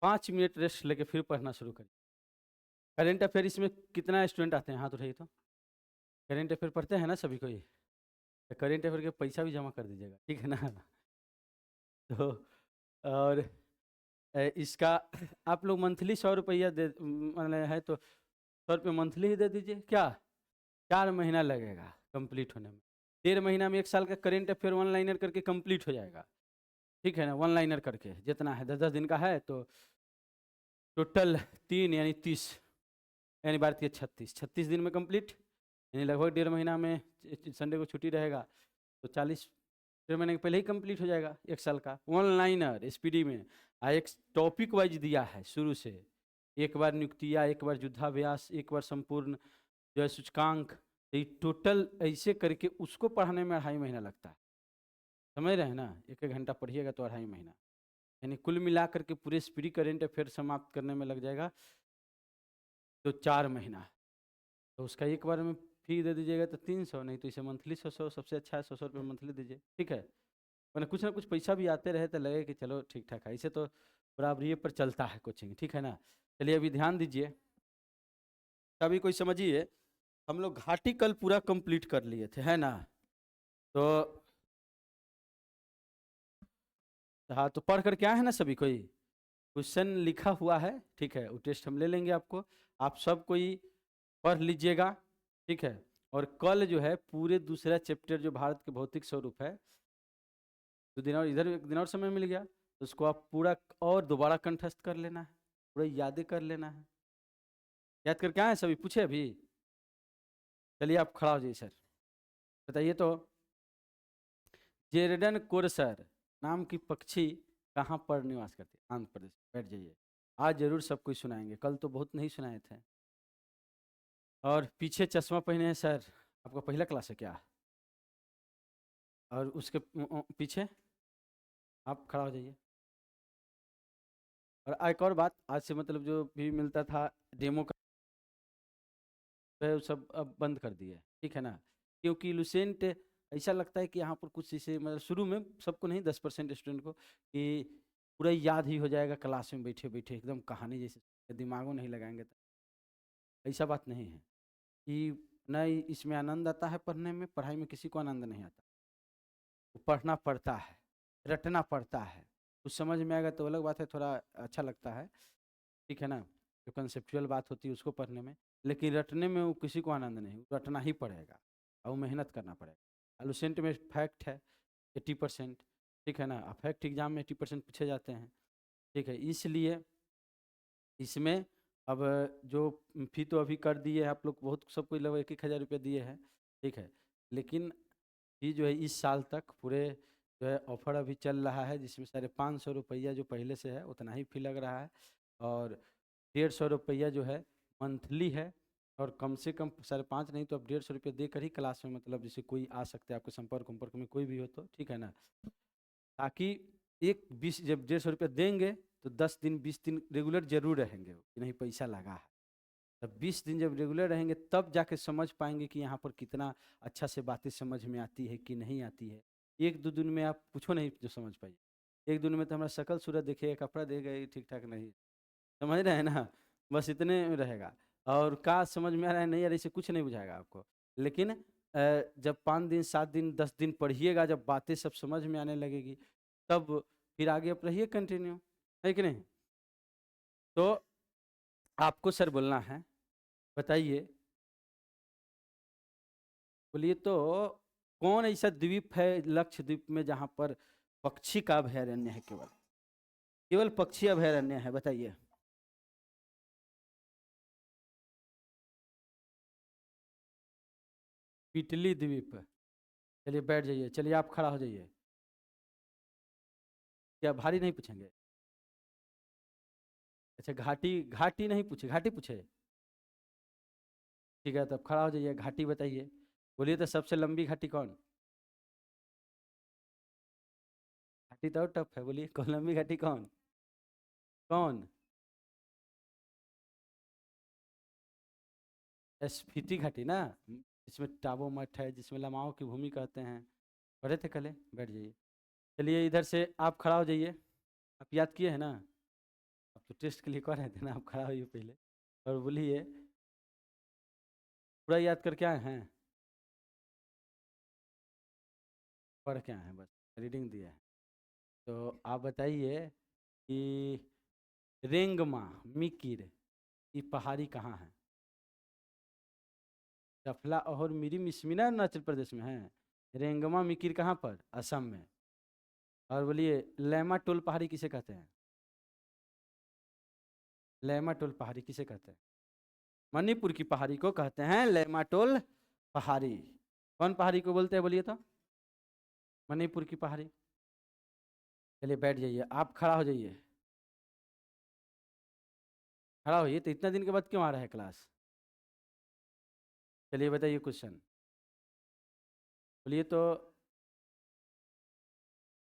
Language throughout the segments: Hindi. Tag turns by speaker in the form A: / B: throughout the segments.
A: 5 मिनट रेस्ट लेके फिर पढ़ना शुरू करिए। करेंट अफेयर इसमें कितना स्टूडेंट आते हैं? हाथ उठाइए तो। करेंट अफेयर पढ़ते हैं ना सभी कोई? तो करेंट अफेयर के पैसा भी जमा कर दीजिएगा, ठीक है ना? तो और इसका आप लोग मंथली 100 रुपया दे मतलब है तो 100 रुपये मंथली ही दे दीजिए। क्या 4 महीना लगेगा कंप्लीट होने में। 1.5 महीना में 1 साल का करेंट अफेयर वन लाइनर करके कंप्लीट हो जाएगा, ठीक है ना? वन लाइनर करके जितना है 10-10 दिन का है तो टोटल 3 यानी 30 यानी 36 दिन में कंप्लीट, यानी लगभग 1.5 महीना में संडे को छुट्टी रहेगा तो 40 1.5 महीने के पहले ही कंप्लीट हो जाएगा 1 साल का वन लाइनर स्पीडी में। एक टॉपिक वाइज दिया है शुरू से, एक बार नियुक्तिया, एक बार युद्धाभ्यास, एक बार संपूर्ण जो है सूचकांक, तो टोटल ऐसे करके उसको पढ़ाने में 2.5 महीना लगता है। समझ रहे हैं ना? 1-1 घंटा पढ़िएगा तो 2.5 महीना, यानी कुल मिला करके पूरे स्पीडी करेंट अफेयर समाप्त करने में लग जाएगा तो 4 महीना। तो उसका एक बार में फी दे दीजिएगा तो 300, नहीं तो इसे मंथली 100 सबसे अच्छा है, 100 रुपये मंथली दीजिए, ठीक है? वरना कुछ ना कुछ पैसा भी आते रहे तो लगे कि चलो ठीक ठाक है। इसे तो बराबरी पर चलता है कोचिंग, ठीक है ना? चलिए अभी ध्यान दीजिए, अभी कोई समझिए, हम लोग घाटी कल पूरा कंप्लीट कर लिए थे, है ना? तो हाँ, तो पढ़ कर क्या है ना सभी कोई क्वेश्चन लिखा हुआ है, ठीक है? वो टेस्ट हम ले लेंगे आपको, आप सब कोई पढ़ लीजिएगा, ठीक है? और कल जो है पूरे दूसरा चैप्टर जो भारत के भौतिक स्वरूप है, 2 दिन और इधर 1 दिन और समय मिल गया तो उसको आप पूरा और दोबारा कंठस्थ कर लेना है, पूरा यादें कर लेना है। याद कर क्या है सभी पूछे अभी? चलिए आप खड़ा हो जाइए सर, बताइए तो। जेरेडन कोरसर नाम की पक्षी कहाँ पर निवास करती है? आंध्र प्रदेश। बैठ जाइए, आज जरूर सब कुछ सुनाएंगे, कल तो बहुत नहीं सुनाए थे। और पीछे चश्मा पहने हैं सर, आपका पहला क्लास है क्या? और उसके पीछे आप खड़ा हो जाइए। और एक और बात, आज से मतलब जो भी मिलता था डेमो का वो सब अब बंद कर दिए, ठीक है ना? क्योंकि लुसेंट ऐसा लगता है कि यहाँ पर कुछ इसे मतलब शुरू में सबको नहीं 10% स्टूडेंट को कि पूरा याद ही हो जाएगा क्लास में बैठे बैठे एकदम कहानी जैसे, दिमागों नहीं लगाएंगे तो ऐसा बात नहीं है कि न इसमें आनंद आता है पढ़ने में, पढ़ाई में किसी को आनंद नहीं आता। पढ़ना पड़ता है, रटना पड़ता है, कुछ समझ में आएगा तो अलग बात है, थोड़ा अच्छा लगता है, ठीक है ना? जो कंसेप्चुअल बात होती है उसको पढ़ने में, लेकिन रटने में वो किसी को आनंद नहीं, रटना ही पड़ेगा और वो मेहनत करना पड़ेगा। लुसेंट में फैक्ट है 80%, ठीक है ना? फैक्ट एग्जाम में 80% पूछे जाते हैं, ठीक है? इसलिए इसमें अब जो फी तो अभी कर दिए है आप लोग, बहुत सबको लगभग 1-1 हज़ार रुपये दिए हैं, ठीक है? लेकिन फी जो है इस साल तक पूरे जो है ऑफर अभी चल रहा है, जिसमें 550 रुपया जो पहले से है उतना ही फी लग रहा है, और 150 रुपया जो है मंथली है, और कम से कम 550 नहीं तो अब 150 रुपये देकर ही क्लास में मतलब जैसे कोई आ सकते हैं आपके संपर्क में कोई भी हो तो, ठीक है ना? ताकि एक 20 जब 150 रुपये देंगे तो 10 दिन 20 दिन रेगुलर जरूर रहेंगे कि नहीं पैसा लगा है, तब 20 दिन जब रेगुलर रहेंगे तब जाके समझ पाएंगे कि यहाँ पर कितना अच्छा से बातें समझ में आती है कि नहीं आती है। 1-2 दिन में आप कुछ नहीं जो समझ पाइए, 1 दिन में तो हमारा शकल सूरत देखेगा, कपड़ा देगा ये ठीक ठाक नहीं, समझ रहे हैं ना? बस इतने में रहेगा, और का समझ में आ रहा है नहीं आ रहा है इसे कुछ नहीं बुझाएगा आपको। लेकिन जब 5 दिन 7 दिन 10 दिन पढ़िएगा, जब बातें सब समझ में आने लगेगी तब फिर आगे आप रहिए कंटिन्यू, है कि नहीं? तो आपको सर बोलना है, बताइए, बोलिए तो, कौन ऐसा द्वीप है लक्षद्वीप में जहाँ पर पक्षी का अभयारण्य है? केवल केवल पक्षी अभयारण्य है, बताइए। पिटली द्वीप। चलिए बैठ जाइए, चलिए आप खड़ा हो जाइए। क्या भारी नहीं पूछेंगे? अच्छा घाटी, घाटी नहीं पूछे, घाटी पूछे, ठीक है तब खड़ा हो जाइए, घाटी बताइए। बोलिए तो सबसे लंबी घाटी कौन? घाटी तो टफ है, बोलिए कौन लंबी घाटी कौन? कौन? स्फीति घाटी ना, जिसमें टाबो मठ है, जिसमें लमाओं की भूमि कहते हैं, पढ़े थे कल, बैठ जाइए। चलिए इधर से आप खड़ा हो जाइए, आप याद किए हैं ना? आप तो टेस्ट के लिए कर रहे थे ना, आप खड़ा होइए पहले और बोलिए। पूरा याद करके आए हैं? पढ़ के आए हैं, बस रीडिंग दिया है। तो आप बताइए कि रेंगमा मिकिर की पहाड़ी कहाँ है? सफला और मिरी मिसमिना अरुणाचल प्रदेश में है। रेंगमा मिकिर कहाँ पर? असम में। और बोलिए लैमा टोल पहाड़ी किसे कहते हैं? लैमा टोल पहाड़ी किसे कहते हैं? मणिपुर की पहाड़ी को कहते हैं लैमा टोल पहाड़ी। कौन पहाड़ी को बोलते हैं बोलिए तो? मणिपुर की पहाड़ी। चलिए बैठ जाइए, आप खड़ा हो जाइए। खड़ा होइए, तो इतना दिन के बाद क्यों आ रहा है क्लास? चलिए बताइए क्वेश्चन बोलिए तो।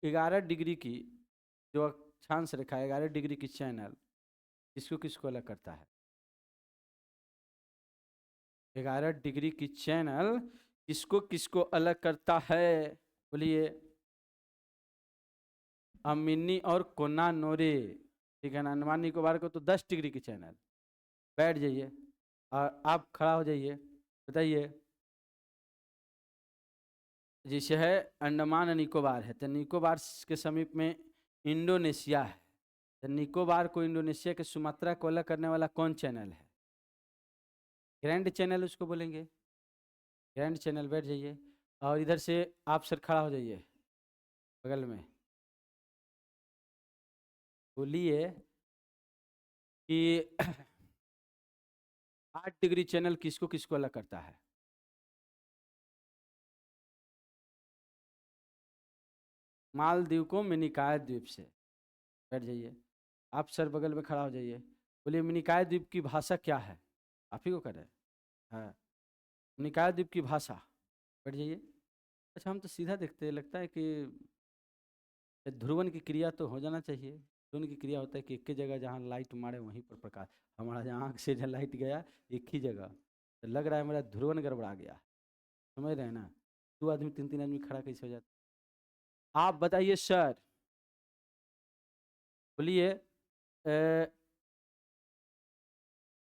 A: 11 डिग्री की जो अक्षांश रेखा है, 11 डिग्री की चैनल किसको किसको अलग करता है? 11 डिग्री की चैनल किसको किसको अलग करता है? बोलिए। अमिनी और कोना नोरे, ठीक है ना। अंडमान निकोबार को तो 10 डिग्री की चैनल। बैठ जाइए और आप खड़ा हो जाइए, बताइए। जैसे है अंडमान और निकोबार है, तो निकोबार के समीप में इंडोनेशिया है। तो निकोबार को इंडोनेशिया के सुमात्रा को अलग करने वाला कौन चैनल है? ग्रैंड चैनल उसको बोलेंगे। Grand channel. बैठ जाइए और इधर से आप सर खड़ा हो जाइए बगल में। बोलिए कि 8 डिग्री चैनल किसको किसको अलग करता है? मालदीव को मिनिकॉय द्वीप से। बैठ जाइए, आप सर बगल में खड़ा हो जाइए। बोलिए मिनिकॉय द्वीप की भाषा क्या है? आप ही को कर रहे हैं। हाँ, मिनिकॉय द्वीप की भाषा। बैठ जाइए। अच्छा, हम तो सीधा देखते हैं, लगता है कि ध्रुवन की क्रिया तो हो जाना चाहिए। ध्रुवन की क्रिया होता है कि एक ही जगह जहाँ लाइट मारे वहीं पर प्रकाश। हमारा जहाँ आँख से जहाँ लाइट गया एक ही जगह, तो लग रहा है मेरा ध्रुवन गड़बड़ा गया। समझ रहे हैं ना? 2 आदमी 3 3 आदमी खड़ा कैसे हो जाता? आप बताइए सर। बोलिए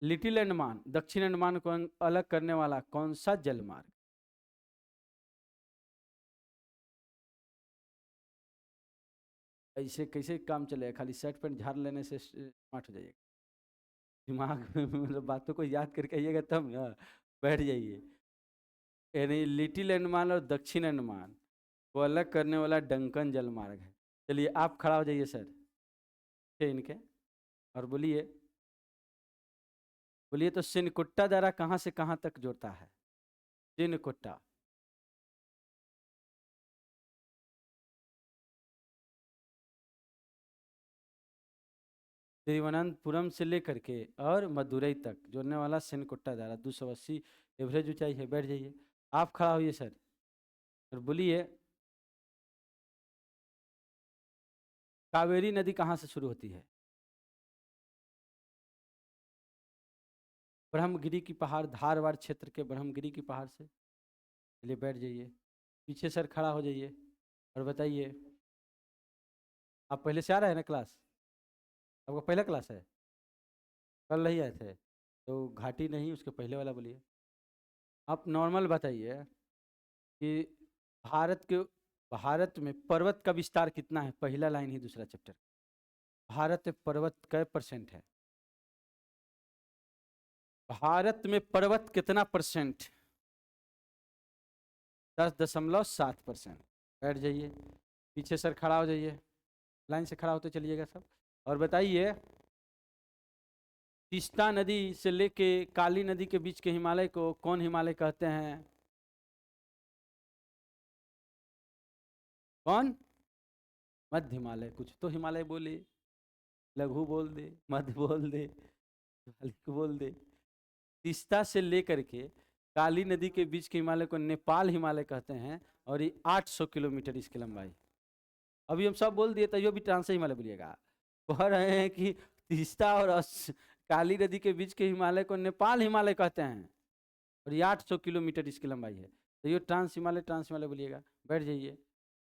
A: लिटिल अंडमान दक्षिण अंडमान को अलग करने वाला कौन सा जलमार्ग? ऐसे कैसे काम चलेगा? खाली शर्ट पैंट झाड़ लेने से स्मार्ट हो जाइएगा? दिमाग में मतलब बातों को याद करके आइएगा तब ना। बैठ जाइए। यानी लिटिल अंडमान और दक्षिण अंडमान को अलग करने वाला डंकन जलमार्ग है। चलिए आप खड़ा हो जाइए सर इनके और बोलिए। बोलिए तो सिनकुट्टा दर्रा कहाँ से कहाँ तक जोड़ता है? सिनकुट्टा। तिरुवनंतपुरम से लेकर के और मदुरई तक जोड़ने वाला सिनकुट्टा दर्रा 280 एवरेज ऊंचाई है। बैठ जाइए, आप खड़ा होइए सर और बोलिए कावेरी नदी कहाँ से शुरू होती है? ब्रह्मगिरी की पहाड़, धारवाड़ क्षेत्र के ब्रह्मगिरी की पहाड़ से। चलिए बैठ जाइए, पीछे सर खड़ा हो जाइए और बताइए। आप पहले से आ रहे हैं ना क्लास? आपका पहला क्लास है? कल नहीं आए थे? तो घाटी नहीं, उसके पहले वाला बोलिए। आप नॉर्मल बताइए कि भारत के भारत में पर्वत का विस्तार कितना है? पहला लाइन ही दूसरा चैप्टर। भारत में पर्वत कै परसेंट है? भारत में पर्वत कितना परसेंट? 10.7%। बैठ जाइए, पीछे सर खड़ा हो जाइए, लाइन से खड़ा होते चलिएगा सब। और बताइए तीस्ता नदी से लेके काली नदी के बीच के हिमालय को कौन हिमालय कहते हैं? कौन? मध्य हिमालय। कुछ तो हिमालय बोले, लघु बोल दे, मध्य बोल दे, हल्क बोल दे। तीस्ता से लेकर के काली नदी के बीच के हिमालय को नेपाल हिमालय कहते हैं और ये 800 किलोमीटर इसकी लंबाई। अभी हम सब बोल दिए, तैयो भी ट्रांस हिमालय बोलिएगा। कह रहे हैं कि तीस्ता और काली नदी के बीच के हिमालय को नेपाल हिमालय कहते हैं और ये 800 किलोमीटर इसकी लंबाई है। तो ये ट्रांस हिमालय बोलिएगा। बैठ जाइए,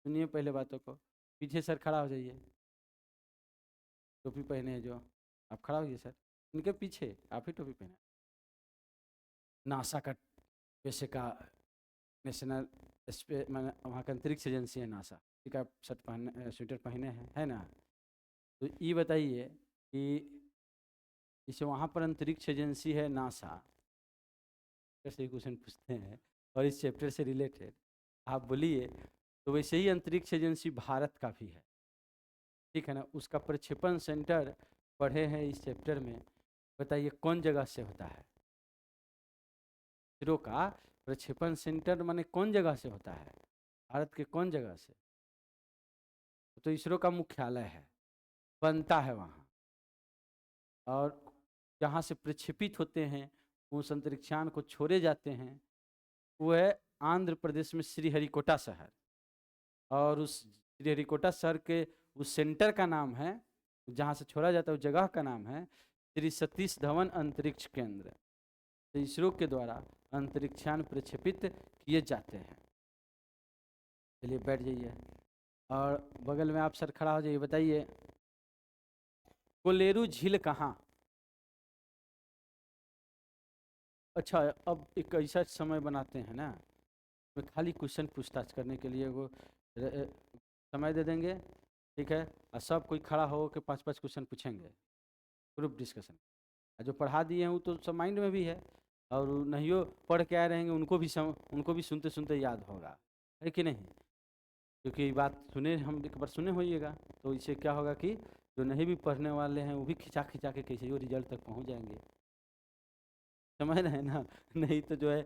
A: सुनिए पहले बातों को। पीछे सर खड़ा हो जाइए, टोपी पहने हैं जो। आप खड़ा होइए सर, इनके पीछे आप ही टोपी पहने। नासा का वैसे का नेशनल मैंने वहाँ का अंतरिक्ष एजेंसी है नासा, ठीक है, आप शर्ट पहने स्वेटर पहने हैं, है ना। तो ये बताइए कि इसे वहाँ पर अंतरिक्ष एजेंसी है नासा, कैसे क्वेश्चन पूछते हैं और इस चैप्टर से रिलेटेड आप बोलिए, तो वैसे ही अंतरिक्ष एजेंसी भारत का भी है, ठीक है ना। उसका प्रक्षेपण सेंटर पढ़े हैं इस चैप्टर में, बताइए कौन जगह से होता है। इसरो का प्रक्षेपण सेंटर माने कौन जगह से होता है, भारत के कौन जगह से। तो इसरो का मुख्यालय है, बनता है वहाँ, और जहाँ से प्रक्षेपित होते हैं उस अंतरिक्षयान को छोड़े जाते हैं वो है आंध्र प्रदेश में श्रीहरिकोटा शहर, और उस श्रीहरिकोटा शहर के उस सेंटर का नाम है, जहाँ से छोड़ा जाता है उस जगह का नाम है श्री सतीश धवन अंतरिक्ष केंद्र। तो इसरो के द्वारा अंतरिक्षयान प्रक्षेपित किए जाते हैं। चलिए बैठ जाइए, और बगल में आप सर खड़ा हो जाइए, बताइए कोलेरू झील कहाँ। अच्छा, अब एक ऐसा समय बनाते हैं ना, मैं खाली क्वेश्चन पूछताछ करने के लिए वो समय दे देंगे, ठीक है, और सब कोई खड़ा हो के 5-5 क्वेश्चन पूछेंगे, ग्रुप डिस्कशन। जो पढ़ा दिए हैं वो तो सब माइंड में भी है, और नहीं हो पढ़ के आए रहेंगे उनको भी सुनते सुनते याद होगा, है कि नहीं। क्योंकि बात सुने, हम एक बार सुने होइएगा, तो इससे क्या होगा कि जो नहीं भी पढ़ने वाले हैं वो भी खिंचा खिंचा के कैसे वो रिजल्ट तक पहुँच जाएंगे, समझ रहे हैं ना। नहीं तो जो है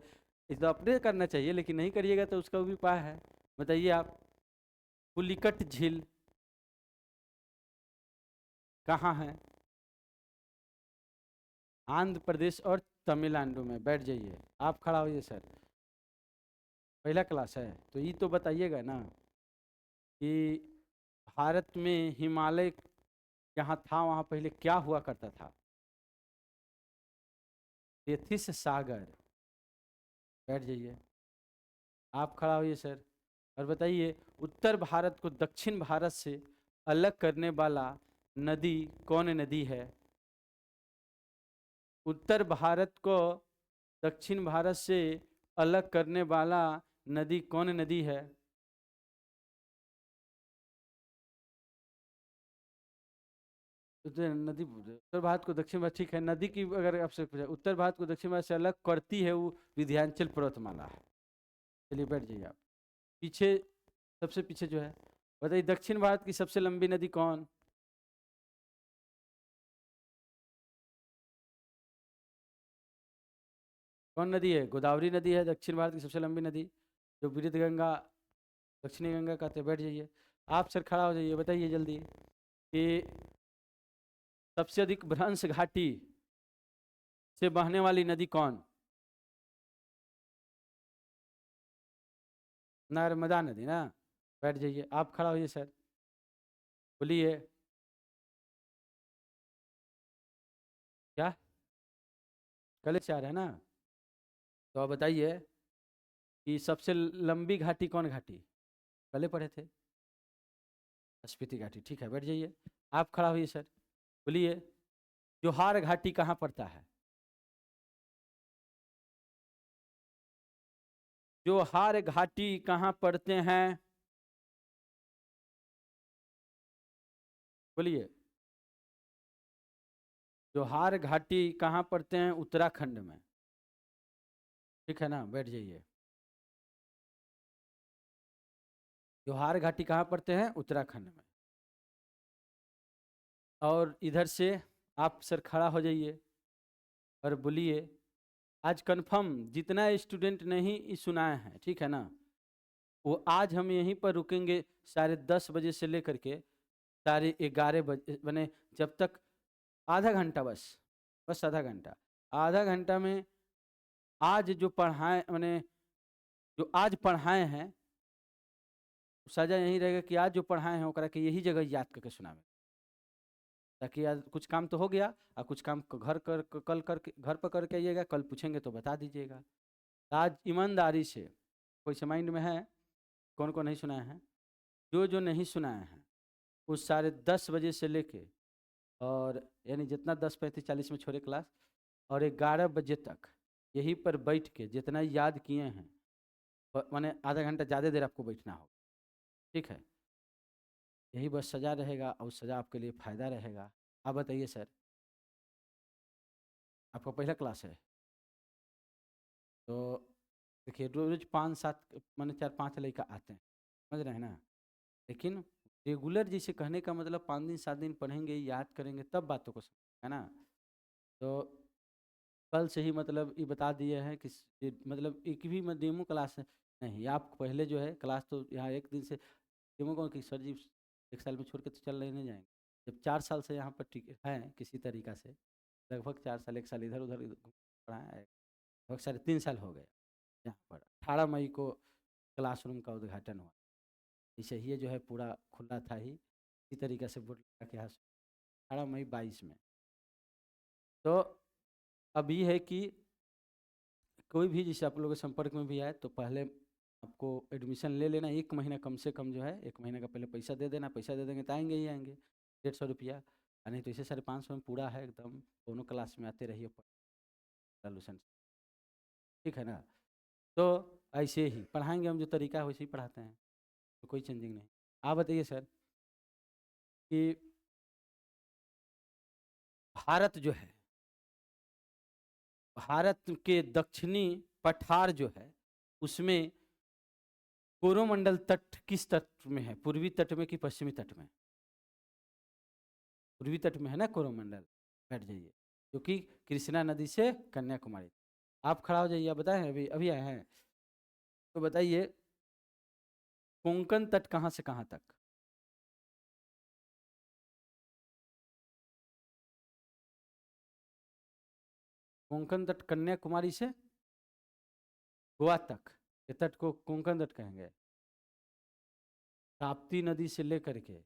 A: इस तो अपने करना चाहिए, लेकिन नहीं करिएगा तो उसका भी उपाय है। बताइए आप, पुलिकट झील कहाँ है। आंध्र प्रदेश और तमिलनाडु में। बैठ जाइए, आप खड़ा होइए सर, पहला क्लास है तो ये तो बताइएगा ना कि भारत में हिमालय जहाँ था वहाँ पहले क्या हुआ करता था। तेथिस सागर। बैठ जाइए, आप खड़ा होइए सर, और बताइए उत्तर भारत को दक्षिण भारत से अलग करने वाला नदी कौन नदी है। उत्तर भारत को दक्षिण भारत से अलग करने वाला नदी कौन नदी है। नदी उत्तर भारत को दक्षिण भारत, ठीक है, नदी की अगर आपसे पूछा उत्तर भारत को दक्षिण भारत से अलग करती है वो विंध्याचल पर्वतमाला है। चलिए बैठ जाइए आप, पीछे सबसे पीछे जो है, बताइए दक्षिण भारत की सबसे लंबी नदी कौन। कौन नदी है, गोदावरी नदी है दक्षिण भारत की सबसे लंबी नदी, जो वृद्ध गंगा दक्षिणी गंगा कहते हैं। बैठ जाइए आप सर, खड़ा हो जाइए, बताइए जल्दी कि सबसे अधिक भ्रंश घाटी से बहने वाली नदी कौन। नर्मदा नदी ना। बैठ जाइए, आप खड़ा होइए सर, बोलिए क्या, कल से आ रहे हैं ना, तो आप बताइए कि सबसे लंबी घाटी कौन घाटी, कल पढ़े थे, स्पीति घाटी, ठीक है। बैठ जाइए, आप खड़ा होइए सर, बोलिए जोहार घाटी कहाँ पड़ता है। जोहार घाटी कहाँ पड़ते हैं, बोलिए। जोहार घाटी कहाँ पड़ते हैं, उत्तराखंड में, ठीक है ना। बैठ जाइए, जोहार घाटी कहाँ पड़ते हैं, उत्तराखंड में। और इधर से आप सर खड़ा हो जाइए और बोलिए, आज कंफर्म जितना स्टूडेंट नहीं सुनाए हैं, ठीक है ना, वो आज हम यहीं पर रुकेंगे 10:30 बजे से लेकर के 11:30 बजे, मैंने जब तक आधा घंटा, बस आधा घंटा, आधा घंटा में आज जो पढ़ाए मैंने जो आज पढ़ाए हैं सजा यही रहेगा कि आज जो पढ़ाए हैं ओकरा के यही जगह याद करके सुनावे, ताकि आज कुछ काम तो हो गया और कुछ काम कल करके घर पर करके आइएगा, कल पूछेंगे तो बता दीजिएगा। आज ईमानदारी से, कोई से माइंड में है कौन कौन नहीं सुनाए हैं, जो जो नहीं सुनाए हैं उस 10:30 बजे से लेके और यानी जितना 10:35-40 में छोड़े क्लास, और 11 बजे तक यहीं पर बैठ के जितना याद किए हैं, माने आधा घंटा ज़्यादा देर आपको बैठना होगा, ठीक है। यही बस सज़ा रहेगा और सज़ा आपके लिए फ़ायदा रहेगा। आप बताइए सर, आपका पहला क्लास है, तो देखिए रोज़ 5-7 माने 4-5 लड़का आते हैं, समझ रहे हैं ना। लेकिन रेगुलर जैसे कहने का मतलब 5 दिन 7 दिन पढ़ेंगे, याद करेंगे, तब बातों को समझ, है ना। तो कल से ही मतलब ये बता दिए हैं कि मतलब एक भी डेमो क्लास नहीं, आप पहले जो है क्लास तो यहाँ एक दिन से डेमो को कि सर जी 1 साल में छोड़ के तो चल रहे नहीं जाएंगे। जब 4 साल से यहाँ पर टिके हैं किसी तरीका से, लगभग 4 साल 1 साल इधर उधर पढ़ा है, लगभग 3.5 साल हो गए। यहाँ पर 18 मई को क्लासरूम का उद्घाटन हुआ, इसे ही जो है पूरा खुला था ही इसी तरीके से बोर्ड लगा के 18 मई 22 में। तो अब ये है कि कोई भी जैसे आप लोगों के संपर्क में भी आए तो पहले आपको एडमिशन ले लेना, 1 महीना कम से कम जो है 1 महीने का पहले पैसा दे देना। पैसा दे देंगे तो आएंगे ही आएंगे, 150 रुपया, नहीं तो इसे 550 में पूरा है एकदम। दोनों क्लास में आते रहिए सोल्यूशन, ठीक है ना। तो ऐसे ही पढ़ाएंगे हम, जो तरीका है वैसे ही पढ़ाते हैं, तो कोई चेंजिंग नहीं। आप बताइए सर कि भारत जो है, भारत के दक्षिणी पठार जो है उसमें कोरोमंडल तट किस तट में है, पूर्वी तट में कि पश्चिमी तट में? पूर्वी तट में है ना कोरोमंडल, बैठ जाइए, क्योंकि कृष्णा नदी से कन्याकुमारी। आप खड़ा हो जाइए, आप बताएं, अभी अभी आए हैं, तो बताइए कोंकण तट कहाँ से कहाँ तक? कोंकण तट कन्याकुमारी से गोवा तक के तट को कोंकण तट कहेंगे। ताप्ती नदी से लेकर के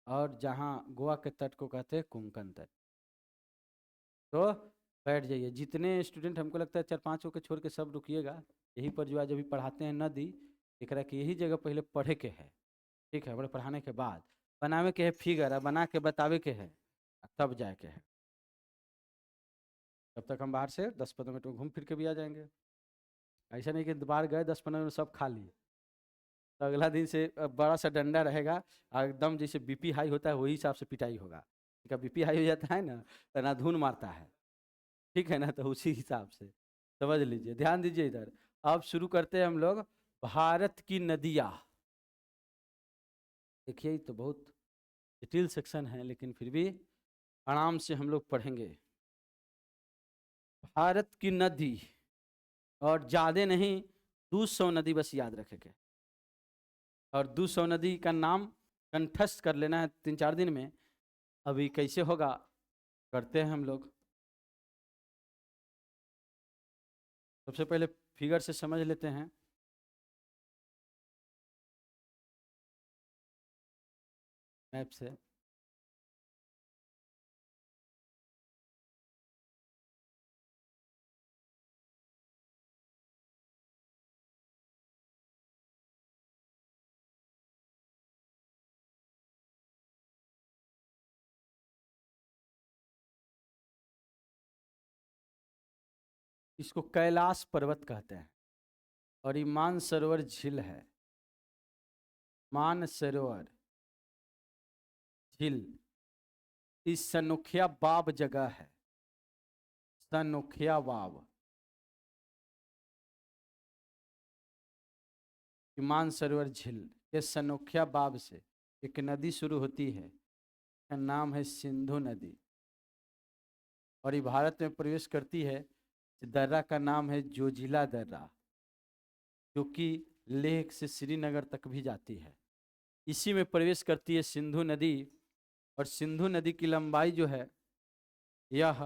A: और जहाँ गोवा के तट को कहते हैं कोंकण तट। तो बैठ जाइए, जितने स्टूडेंट, हमको लगता है 4-5 को छोड़ के सब रुकिएगा, यहीं पर जो आज अभी पढ़ाते हैं नदी, एक कि यही जगह पहले पढ़े के है, ठीक है। बड़े पढ़ाने के बाद बनावे के है फिगर, बना के बतावे के है, तब जाए के है। तब तक हम बाहर से 10-15 मिनट में घूम फिर के भी आ जाएंगे। ऐसा नहीं कि बाहर गए 10-15 मिनट सब खा लिए, तो अगला दिन से बड़ा सा डंडा रहेगा, एकदम जैसे बीपी हाई होता है वही हिसाब से पिटाई होगा। इनका बीपी हाई हो जाता है ना, तो ना धुन मारता है, ठीक है ना, तो उसी हिसाब से समझ लीजिए। ध्यान दीजिए इधर, अब शुरू करते हैं हम लोग भारत की नदियाँ। देखिए तो बहुत जटिल सेक्शन है, लेकिन फिर भी आराम से हम लोग पढ़ेंगे। भारत की नदी, और ज़्यादा नहीं 200 नदी बस याद रखेंगे, और 200 नदी का नाम कंठस्थ कर लेना है 3-4 दिन में। अभी कैसे होगा करते हैं हम लोग। सबसे पहले फिगर से समझ लेते हैं। मैप से इसको कैलाश पर्वत कहते हैं, और ये मानसरोवर झील है। मानसरोवर झील इस सनोखिया बाब जगह है, सनोखिया बाब। मानसरोवर झील के सनोखिया बाब से एक नदी शुरू होती है, का नाम है सिंधु नदी, और ये भारत में प्रवेश करती है। दर्रा का नाम है जोजिला दर्रा, जो कि लेह से श्रीनगर तक भी जाती है। इसी में प्रवेश करती है सिंधु नदी, और सिंधु नदी की लंबाई जो है यह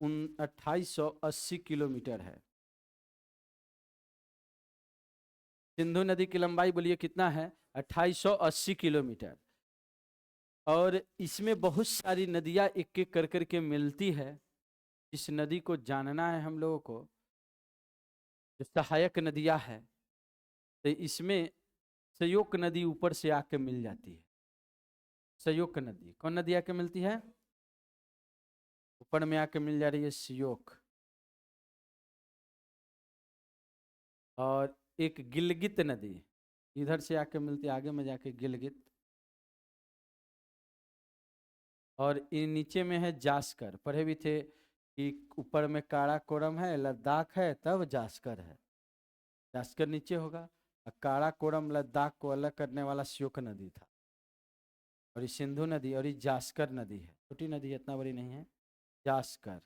A: 2880 किलोमीटर है। सिंधु नदी की लंबाई बोलिए कितना है? 2880 किलोमीटर। और इसमें बहुत सारी नदियाँ एक एक कर के मिलती है। इस नदी को जानना है हम लोगों को, जो सहायक नदियाँ है, तो इसमें संयोग नदी ऊपर से आके मिल जाती है। संयोग नदी कौन नदी आके मिलती है? ऊपर में आके मिल जा रही है श्योक, और एक गिलगित नदी इधर से आके मिलती है आगे में जाके गिलगित, और ये नीचे में है जास्कर। पढ़े भी थे कि ऊपर में काराकोरम है, लद्दाख है, तब जास्कर है। जास्कर नीचे होगा, और काराकोरम लद्दाख को अलग करने वाला श्योक नदी था, और ये सिंधु नदी, और ये जास्कर नदी है, छोटी नदी है, इतना बड़ी नहीं है, जास्कर।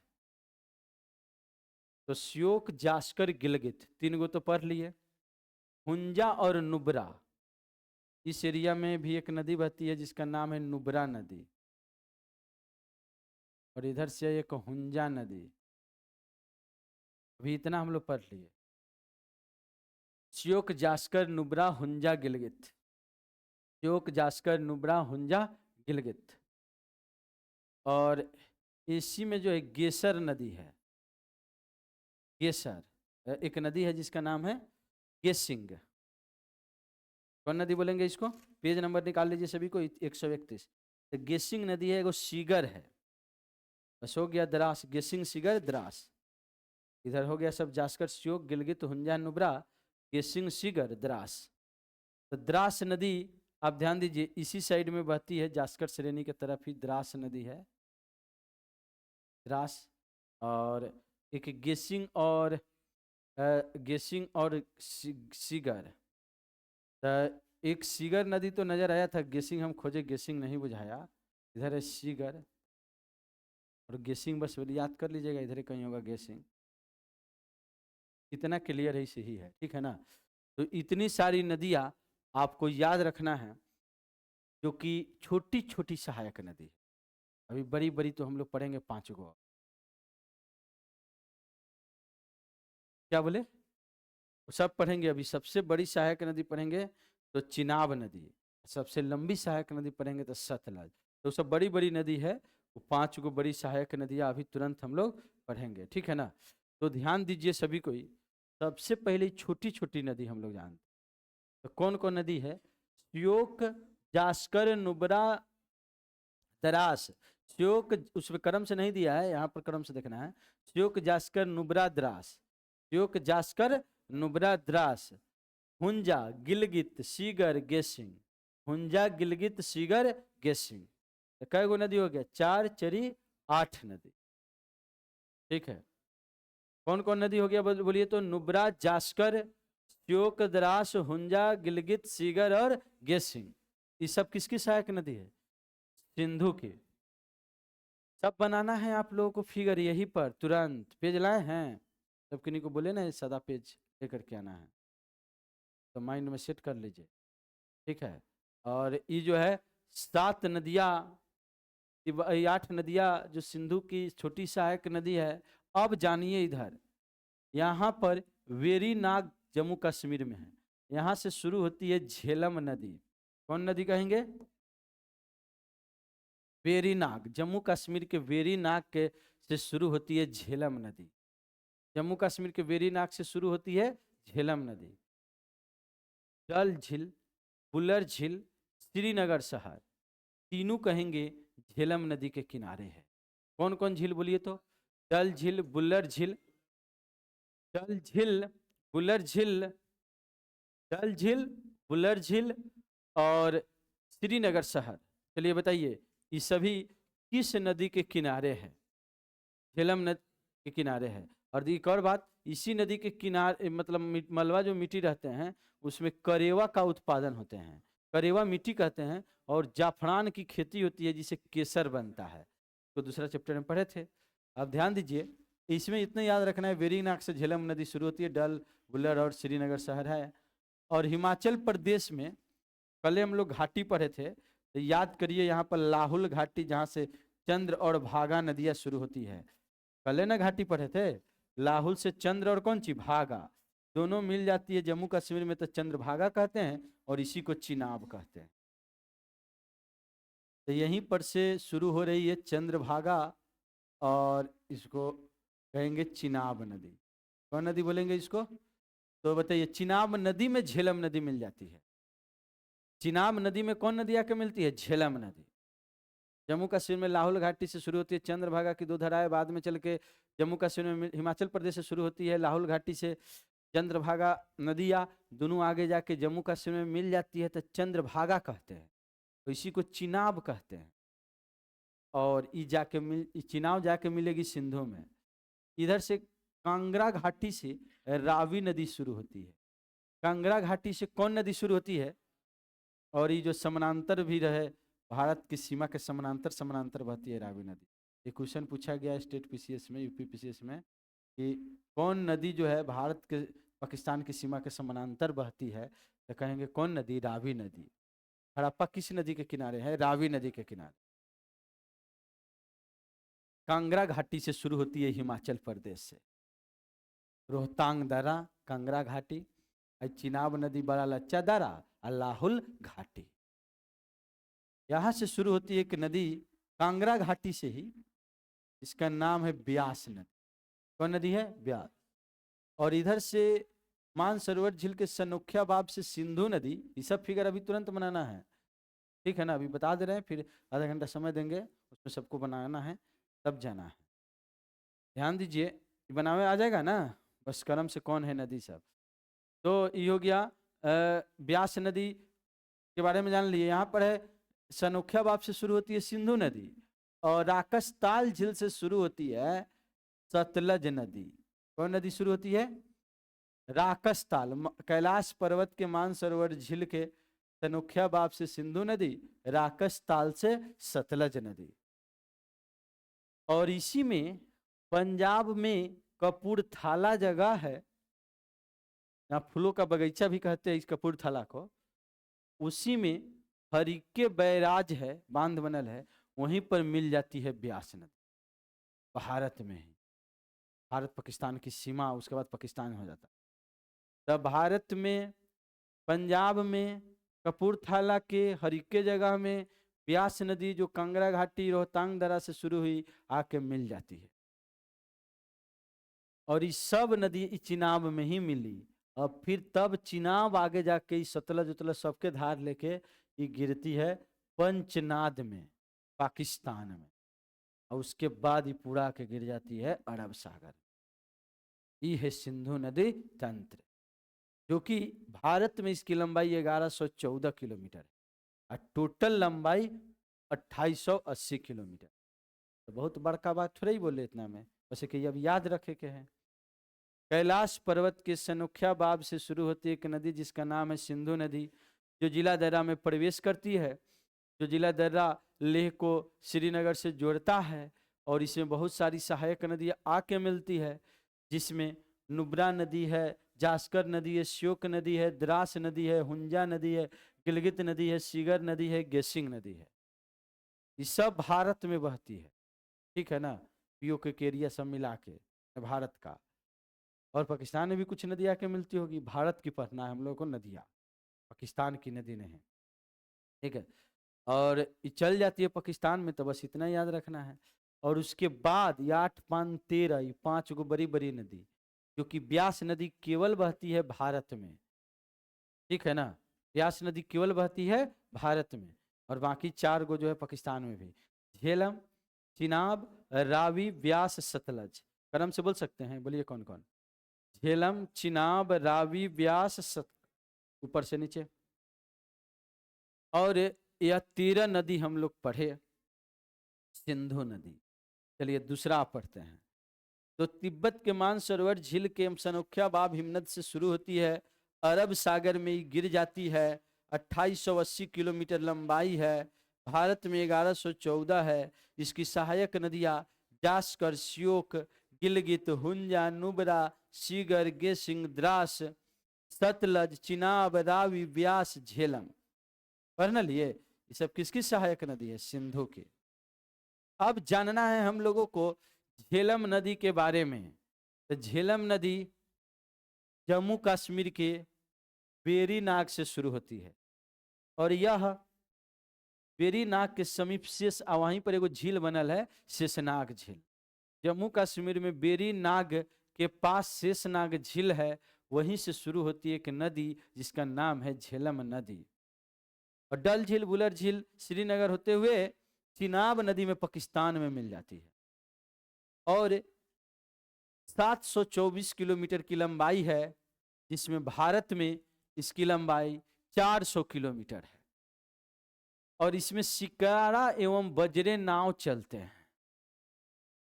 A: तो श्योक, जास्कर, गिलगित, तीन गो तो पढ़ लिए। हुंजा और नुब्रा, इस एरिया में भी एक नदी बहती है जिसका नाम है नुब्रा नदी, और इधर से एक हुंजा नदी। अभी इतना हम लोग पढ़ लिए, श्योक, जास्कर, नुब्रा, हुंजा, गिलगित। श्योक, जास्कर, नुब्रा, हुंजा, गिलगित। और इसी में जो है गेसर नदी है, गेसर एक नदी है जिसका नाम है गेसिंग। कौन नदी बोलेंगे इसको? पेज नंबर निकाल लीजिए सभी को, 131। तो गेसिंग नदी है, वो सीगर है। बस हो गया द्रास, गेसिंग, सीगर, द्रास। इधर हो गया सब जास्कर, श्योक, गिलगित, हुंजा, नुब्रा, गेसिंग, सीगर, द्रास। तो द्रास नदी आप ध्यान दीजिए इसी साइड में बहती है, जास्कर श्रेणी की तरफ ही द्रास नदी है, द्रास। और एक गेसिंग और सीगर। तो एक सीगर नदी तो नजर आया था, गेसिंग हम खोजे, गेसिंग नहीं बुझाया। इधर है सीगर और गेसिंग, बस याद कर लीजिएगा, इधर ही कहीं होगा गेसिंग। इतना क्लियर है, सही है, ठीक है ना। तो इतनी सारी नदियाँ आपको याद रखना है, जो कि छोटी छोटी सहायक नदी। अभी बड़ी बड़ी तो हम लोग पढ़ेंगे 5 गो। क्या बोले? सब पढ़ेंगे। अभी सबसे बड़ी सहायक नदी पढ़ेंगे तो चिनाब नदी, सबसे लंबी सहायक नदी पढ़ेंगे तो सतलज। तो सब बड़ी बड़ी नदी है, वो 5 गो बड़ी सहायक नदियाँ अभी तुरंत हम लोग पढ़ेंगे, ठीक है ना। तो ध्यान दीजिए सभी कोई। सबसे पहले छोटी छोटी नदी हम लोग जानते, तो कौन कौन नदी है? श्योक, जास्कर, नुब्रा, द्रास। श्योक उसमें क्रम से नहीं दिया है, यहाँ पर क्रम से देखना है। श्योक, जास्कर, नुब्रा, द्रास। श्योक, जास्कर, नुब्रा, द्रास। हुंजा, गिलगित, सीगर, गेसिंग। हुंजा, गिलगित, सीगर, गेसिंग। तो कै गो नदी हो गया? 4 चरी 8 नदी, ठीक है। कौन कौन नदी हो गया बोलिए तो? नुब्रा, जास्कर, श्योक, द्रास, हुंजा, गिलगित, सीगर और गेसिंग। ये सब किसकी सहायक नदी है? सिंधु की। सब बनाना है आप लोगों को फिगर यहीं पर, तुरंत पेज लाए हैं सब, किन्हीं को बोले ना सादा पेज लेकर के आना है, तो माइंड में सेट कर लीजिए, ठीक है। और ये जो है 7 नदियाँ, 8 नदियाँ जो सिंधु की छोटी सहायक नदी है। अब जानिए इधर, यहाँ पर वेरीनाग जम्मू कश्मीर में है, यहाँ से शुरू होती है झेलम नदी। कौन नदी कहेंगे? वेरीनाग, जम्मू कश्मीर के वेरीनाग के से शुरू होती है झेलम नदी। जम्मू कश्मीर के वेरीनाग से शुरू होती है झेलम नदी। डल झील, बुलर झील, श्रीनगर शहर, तीनों कहेंगे झेलम नदी के किनारे है। कौन कौन झील बोलिए तो? डल झील, बुलर झील, डल झील, बुलर झील, डल झील, बुलर झील और श्रीनगर शहर। चलिए बताइए ये सभी किस नदी के किनारे है? झेलम नदी के किनारे है। और एक और बात, इसी नदी के किनारे मतलब मलबा जो मिट्टी रहते हैं उसमें करेवा का उत्पादन होते हैं, करेवा मिट्टी कहते हैं, और जाफरान की खेती होती है जिसे केसर बनता है। तो दूसरा चैप्टर में पढ़े थे। अब ध्यान दीजिए, इसमें इतना याद रखना है, वेरीनाग से झेलम नदी शुरू होती है, डल, बुलर और श्रीनगर शहर है। और हिमाचल प्रदेश में कल हम लोग घाटी पढ़े थे, तो याद करिए यहाँ पर लाहुल घाटी, जहाँ से चंद्र और भागा नदियाँ शुरू होती है। कल ना घाटी पढ़े थे, लाहुल से चंद्र और कौन सी भागा दोनों मिल जाती है जम्मू कश्मीर में, तो चंद्रभागा कहते हैं और इसी को चिनाब कहते हैं। तो यहीं पर से शुरू हो रही है चंद्रभागा, और इसको कहेंगे चिनाब नदी। कौन नदी बोलेंगे इसको? तो बताइए, चिनाब नदी में झेलम नदी मिल जाती है। चिनाब नदी में कौन नदी आके मिलती है? झेलम नदी। जम्मू कश्मीर में लाहौल घाटी से शुरू होती है चंद्रभागा की 2 धाराएं, बाद में चल के जम्मू कश्मीर में हिमाचल प्रदेश से शुरू होती है लाहौल घाटी से चंद्रभागा नदियाँ, दोनों आगे जाके जम्मू कश्मीर में मिल जाती है तो चंद्रभागा कहते हैं, तो इसी को चिनाब कहते हैं। और चिनाब जाके मिलेगी सिंधु में। इधर से कांगड़ा घाटी से रावी नदी शुरू होती है। कांगड़ा घाटी से कौन नदी शुरू होती है? और ये जो समानांतर भी रहे, भारत की सीमा के समानांतर बहती है रावी नदी। ये क्वेश्चन पूछा गया स्टेट पीसीएस में, यूपी पीसीएस में, कि कौन नदी जो है भारत के पाकिस्तान की सीमा के समानांतर बहती है, तो कहेंगे कौन नदी? रावी नदी। हड़प्पा किस नदी के किनारे है? रावी नदी के किनारे। कांगड़ा घाटी से शुरू होती है हिमाचल प्रदेश से, रोहतांग दर्रा, कांगड़ा घाटी, चिनाब नदी, बड़ा लच्चा दर्रा और लाहौल घाटी। यहाँ से शुरू होती है एक नदी कांगड़ा घाटी से ही, इसका नाम है ब्यास नदी। कौन नदी है? ब्यास। और इधर से मानसरोवर झील के सनोखिया बाब से सिंधु नदी। ये सब फिगर अभी तुरंत बनाना है, ठीक है ना? अभी बता दे रहे हैं, फिर आधा घंटा समय देंगे, उसमें सबको बनाना है, तब जाना है। ध्यान दीजिए, बनावे आ जाएगा ना? बस करम से कौन है नदी सब। तो ये हो गया ब्यास नदी के बारे में जान लिए। यहाँ पर है सनोखिया बाब से शुरू होती है सिंधु नदी, और राकसताल झील से शुरू होती है सतलज नदी। कौन नदी शुरू होती है? राकसताल, कैलाश पर्वत के मानसरोवर झील के सनोखिया बाब से सिंधु नदी, राकसताल से सतलज नदी। और इसी में पंजाब में कपूरथला जगह है, यहाँ फूलों का बगीचा भी कहते हैं इस कपूरथला को। उसी में हरिके बैराज है, बांध बनल है, वहीं पर मिल जाती है ब्यास नदी, भारत में ही। भारत पाकिस्तान की सीमा, उसके बाद पाकिस्तान हो जाता। तब भारत में पंजाब में कपूरथला के हरिके जगह में ब्यास नदी, जो कांगड़ा घाटी रोहतांग दर्रा से शुरू हुई, आके मिल जाती है। और ये सब नदी चिनाब में ही मिली, और फिर तब चिनाब आगे जाके सतलज उतलज सबके धार लेके ये गिरती है पंचनाद में, पाकिस्तान में, और उसके बाद ये पूरा के गिर जाती है अरब सागर। ये है सिंधु नदी तंत्र, जो कि भारत में इसकी लंबाई 1114 किलोमीटर है, और टोटल लंबाई 2880 किलोमीटर। तो बहुत बड़का बात थोड़ा ही बोले इतना में, वैसे कि अब याद रखे के हैं। कैलाश पर्वत के सनोखिया बाब से शुरू होती है एक नदी जिसका नाम है सिंधु नदी, जो जिला दर्रा में प्रवेश करती है, जो जिला दर्रा लेह को श्रीनगर से जोड़ता है। और इसमें बहुत सारी सहायक नदियाँ आके मिलती है, जिसमें नुब्रा नदी है, जास्कर नदी है, श्योक नदी है, द्रास नदी है, हुंजा नदी है, गिलगित नदी है, सीगर नदी है, गेसिंग नदी है। ये सब भारत में बहती है, ठीक है ना? पीओके के एरिया सब मिला के भारत का। और पाकिस्तान में भी कुछ नदी आके मिलती होगी। भारत की पढ़ना है हम लोगों को नदियाँ, पाकिस्तान की नदी नहीं, ठीक है? और ये चल जाती है पाकिस्तान में, तो बस इतना याद रखना है। और उसके बाद ये 8, 5, 13, ये 5 गो बड़ी बड़ी नदी, जो कि ब्यास नदी केवल बहती है भारत में, ठीक है ना? ब्यास नदी केवल बहती है भारत में, और बाकी 4 गो जो है पाकिस्तान में भी। झेलम, चिनाब, रावी, ब्यास, सतलज। करम से बोल सकते हैं, बोलिए कौन कौन? झेलम, चिनाब, रावी, ब्यास, ऊपर से नीचे। और यह 13 नदी हम लोग पढ़े, सिंधु नदी। चलिए दूसरा पढ़ते हैं। तो तिब्बत के मानसरोवर झील के सनोखिया बाब हिमनद से शुरू होती है, अरब सागर में गिर जाती है, 2880 किलोमीटर लंबाई है, भारत में 1114 है। इसकी सहायक नदियाँ जास्कर, श्योक, गिलगित, हुंजा, नुब्रा, सीगर, गेसिंग, द्रास, सतलज, चिनाब, रावी, ब्यास, झेलम। पढ़ लिए? ये सब किसकी सहायक नदी है? सिंधु की। अब जानना है हम लोगों को झेलम नदी के बारे में। तो झेलम नदी जम्मू कश्मीर के वेरीनाग से शुरू होती है, और यह वेरीनाग के समीप शेष, वहीं पर एगो झील बनल है शेषनाग झील। जम्मू कश्मीर में वेरीनाग के पास शेषनाग झील है, वहीं से शुरू होती है एक नदी जिसका नाम है झेलम नदी। और डल झील, बुलर झील, श्रीनगर होते हुए चिनाब नदी में पाकिस्तान में मिल जाती है। और 724 किलोमीटर की लंबाई है, जिसमें भारत में इसकी लंबाई 400 किलोमीटर है। और इसमें शिकारा एवं बजरे नाव चलते हैं।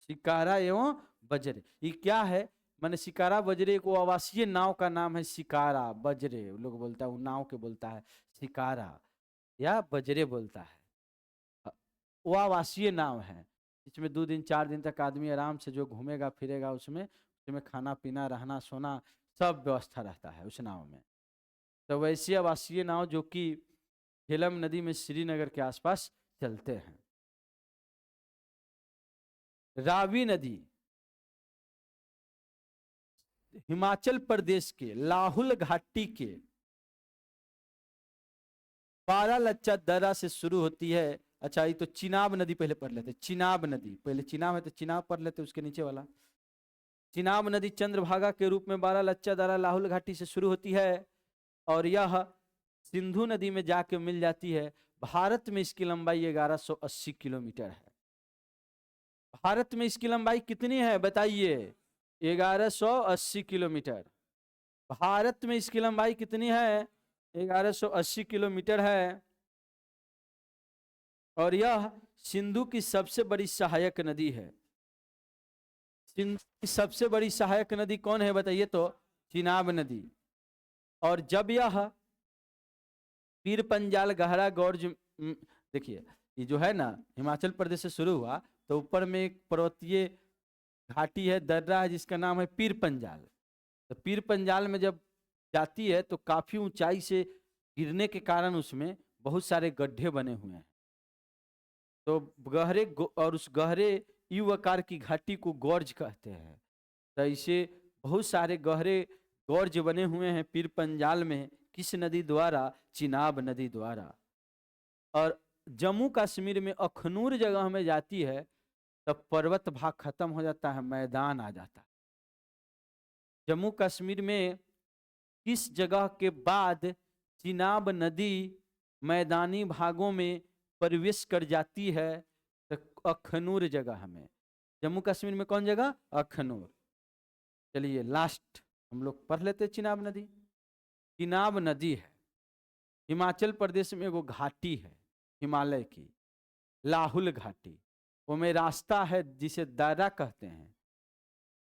A: शिकारा एवं बजरे, ये क्या है? माने शिकारा बजरे को आवासीय नाव का नाम है शिकारा बजरे, लोग बोलता है, वो नाव के बोलता है शिकारा या बजरे बोलता है। वो आवासीय नाव है, इसमें 2 दिन 4 दिन तक आदमी आराम से जो घूमेगा फिरेगा, उसमें खाना पीना रहना सोना सब व्यवस्था रहता है उस नाव में। तो वैसी आवासीय नाव जो कि झेलम नदी में श्रीनगर के आसपास चलते हैं। रावी नदी हिमाचल प्रदेश के लाहुल घाटी के बारालच्चा दर्रा से शुरू होती है। अच्छा, ये तो चिनाब नदी पहले पढ़ लेते, चिनाब नदी पहले, चिनाब है तो चिनाब पढ़ लेते, उसके नीचे वाला। चिनाब नदी चंद्रभागा के रूप में बारालच्चा दर्रा लाहुल घाटी से शुरू होती है और यह सिंधु नदी में जाके मिल जाती है। भारत में इसकी लंबाई 1180 किलोमीटर है। भारत में इसकी लंबाई कितनी है बताइए? 1180 किलोमीटर। भारत में इसकी लंबाई कितनी है? 1180 किलोमीटर है। और यह सिंधु की सबसे बड़ी सहायक नदी है। सिंधु की सबसे बड़ी सहायक नदी कौन है बताइए? तो चिनाब नदी। और जब यह पीर पंजाल गहरा गौर्ज, देखिए ये जो है ना, हिमाचल प्रदेश से शुरू हुआ तो ऊपर में एक पर्वतीय घाटी है, दर्रा है, जिसका नाम है पीर पंजाल। तो पीर पंजाल में जब जाती है तो काफी ऊंचाई से गिरने के कारण उसमें बहुत सारे गड्ढे बने हुए हैं। तो गहरे और उस गहरे यू आकार की घाटी को गौर्ज कहते हैं। तो इसे बहुत सारे गहरे गौर्ज बने हुए हैं पीर पंजाल में। किस नदी द्वारा? चिनाब नदी द्वारा। और जम्मू कश्मीर में अखनूर जगह में जाती है तब पर्वत भाग खत्म हो जाता है, मैदान आ जाता है। जम्मू कश्मीर में किस जगह के बाद चिनाब नदी मैदानी भागों में प्रवेश कर जाती है? तो अखनूर जगह में। जम्मू कश्मीर में कौन जगह? अखनूर। चलिए लास्ट हम लोग पढ़ लेते। चिनाब नदी, चिनाब नदी है हिमाचल प्रदेश में एगो घाटी है हिमालय की, लाहुल घाटी। वो में रास्ता है जिसे दर्रा कहते हैं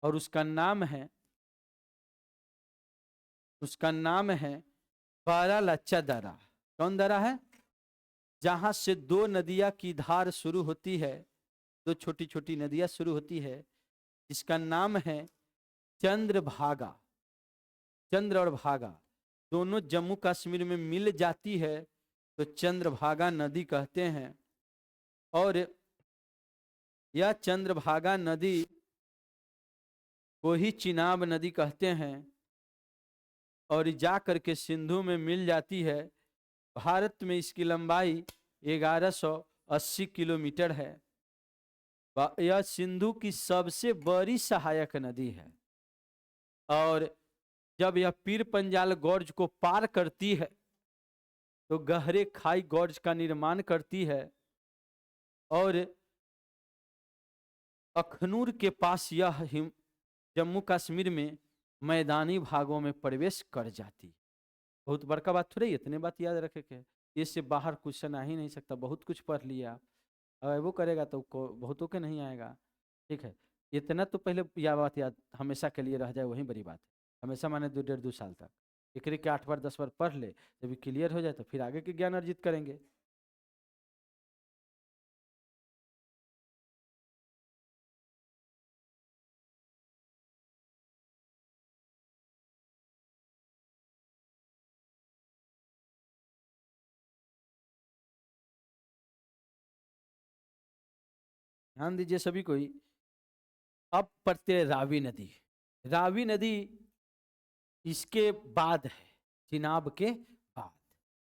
A: और उसका नाम है बारालच्चा दर्रा। कौन दर्रा है? जहां से 2 नदियां की धार शुरू होती है, 2 छोटी छोटी नदियां शुरू होती है, जिसका नाम है चंद्रभागा। चंद्र और भागा दोनों जम्मू कश्मीर में मिल जाती है तो चंद्रभागा नदी कहते हैं। और यह चंद्रभागा नदी को ही चिनाब नदी कहते हैं और जा करके सिंधु में मिल जाती है। भारत में इसकी लंबाई 1180 किलोमीटर है। यह सिंधु की सबसे बड़ी सहायक नदी है। और जब यह पीर पंजाल गौर्ज को पार करती है तो गहरे खाई गौर्ज का निर्माण करती है और अखनूर के पास यह जम्मू कश्मीर में मैदानी भागों में प्रवेश कर जाती। बहुत बड़का बात थोड़ी, इतने बात याद रखे के, इससे बाहर क्वेश्चन आ ही नहीं सकता। बहुत कुछ पढ़ लिया, अगर वो करेगा तो बहुतों के नहीं आएगा। ठीक है, इतना तो पहले यह बात याद हमेशा के लिए रह जाए, वही बड़ी बात है। हमेशा माने 2 साल तक एक के 8 बार 10 बार पढ़ ले, जब क्लियर हो जाए तो फिर आगे के ज्ञान अर्जित करेंगे। ध्यान दीजिए सभी कोई। अब पढ़ते हैं रावी नदी। रावी नदी इसके बाद है, चिनाब के बाद,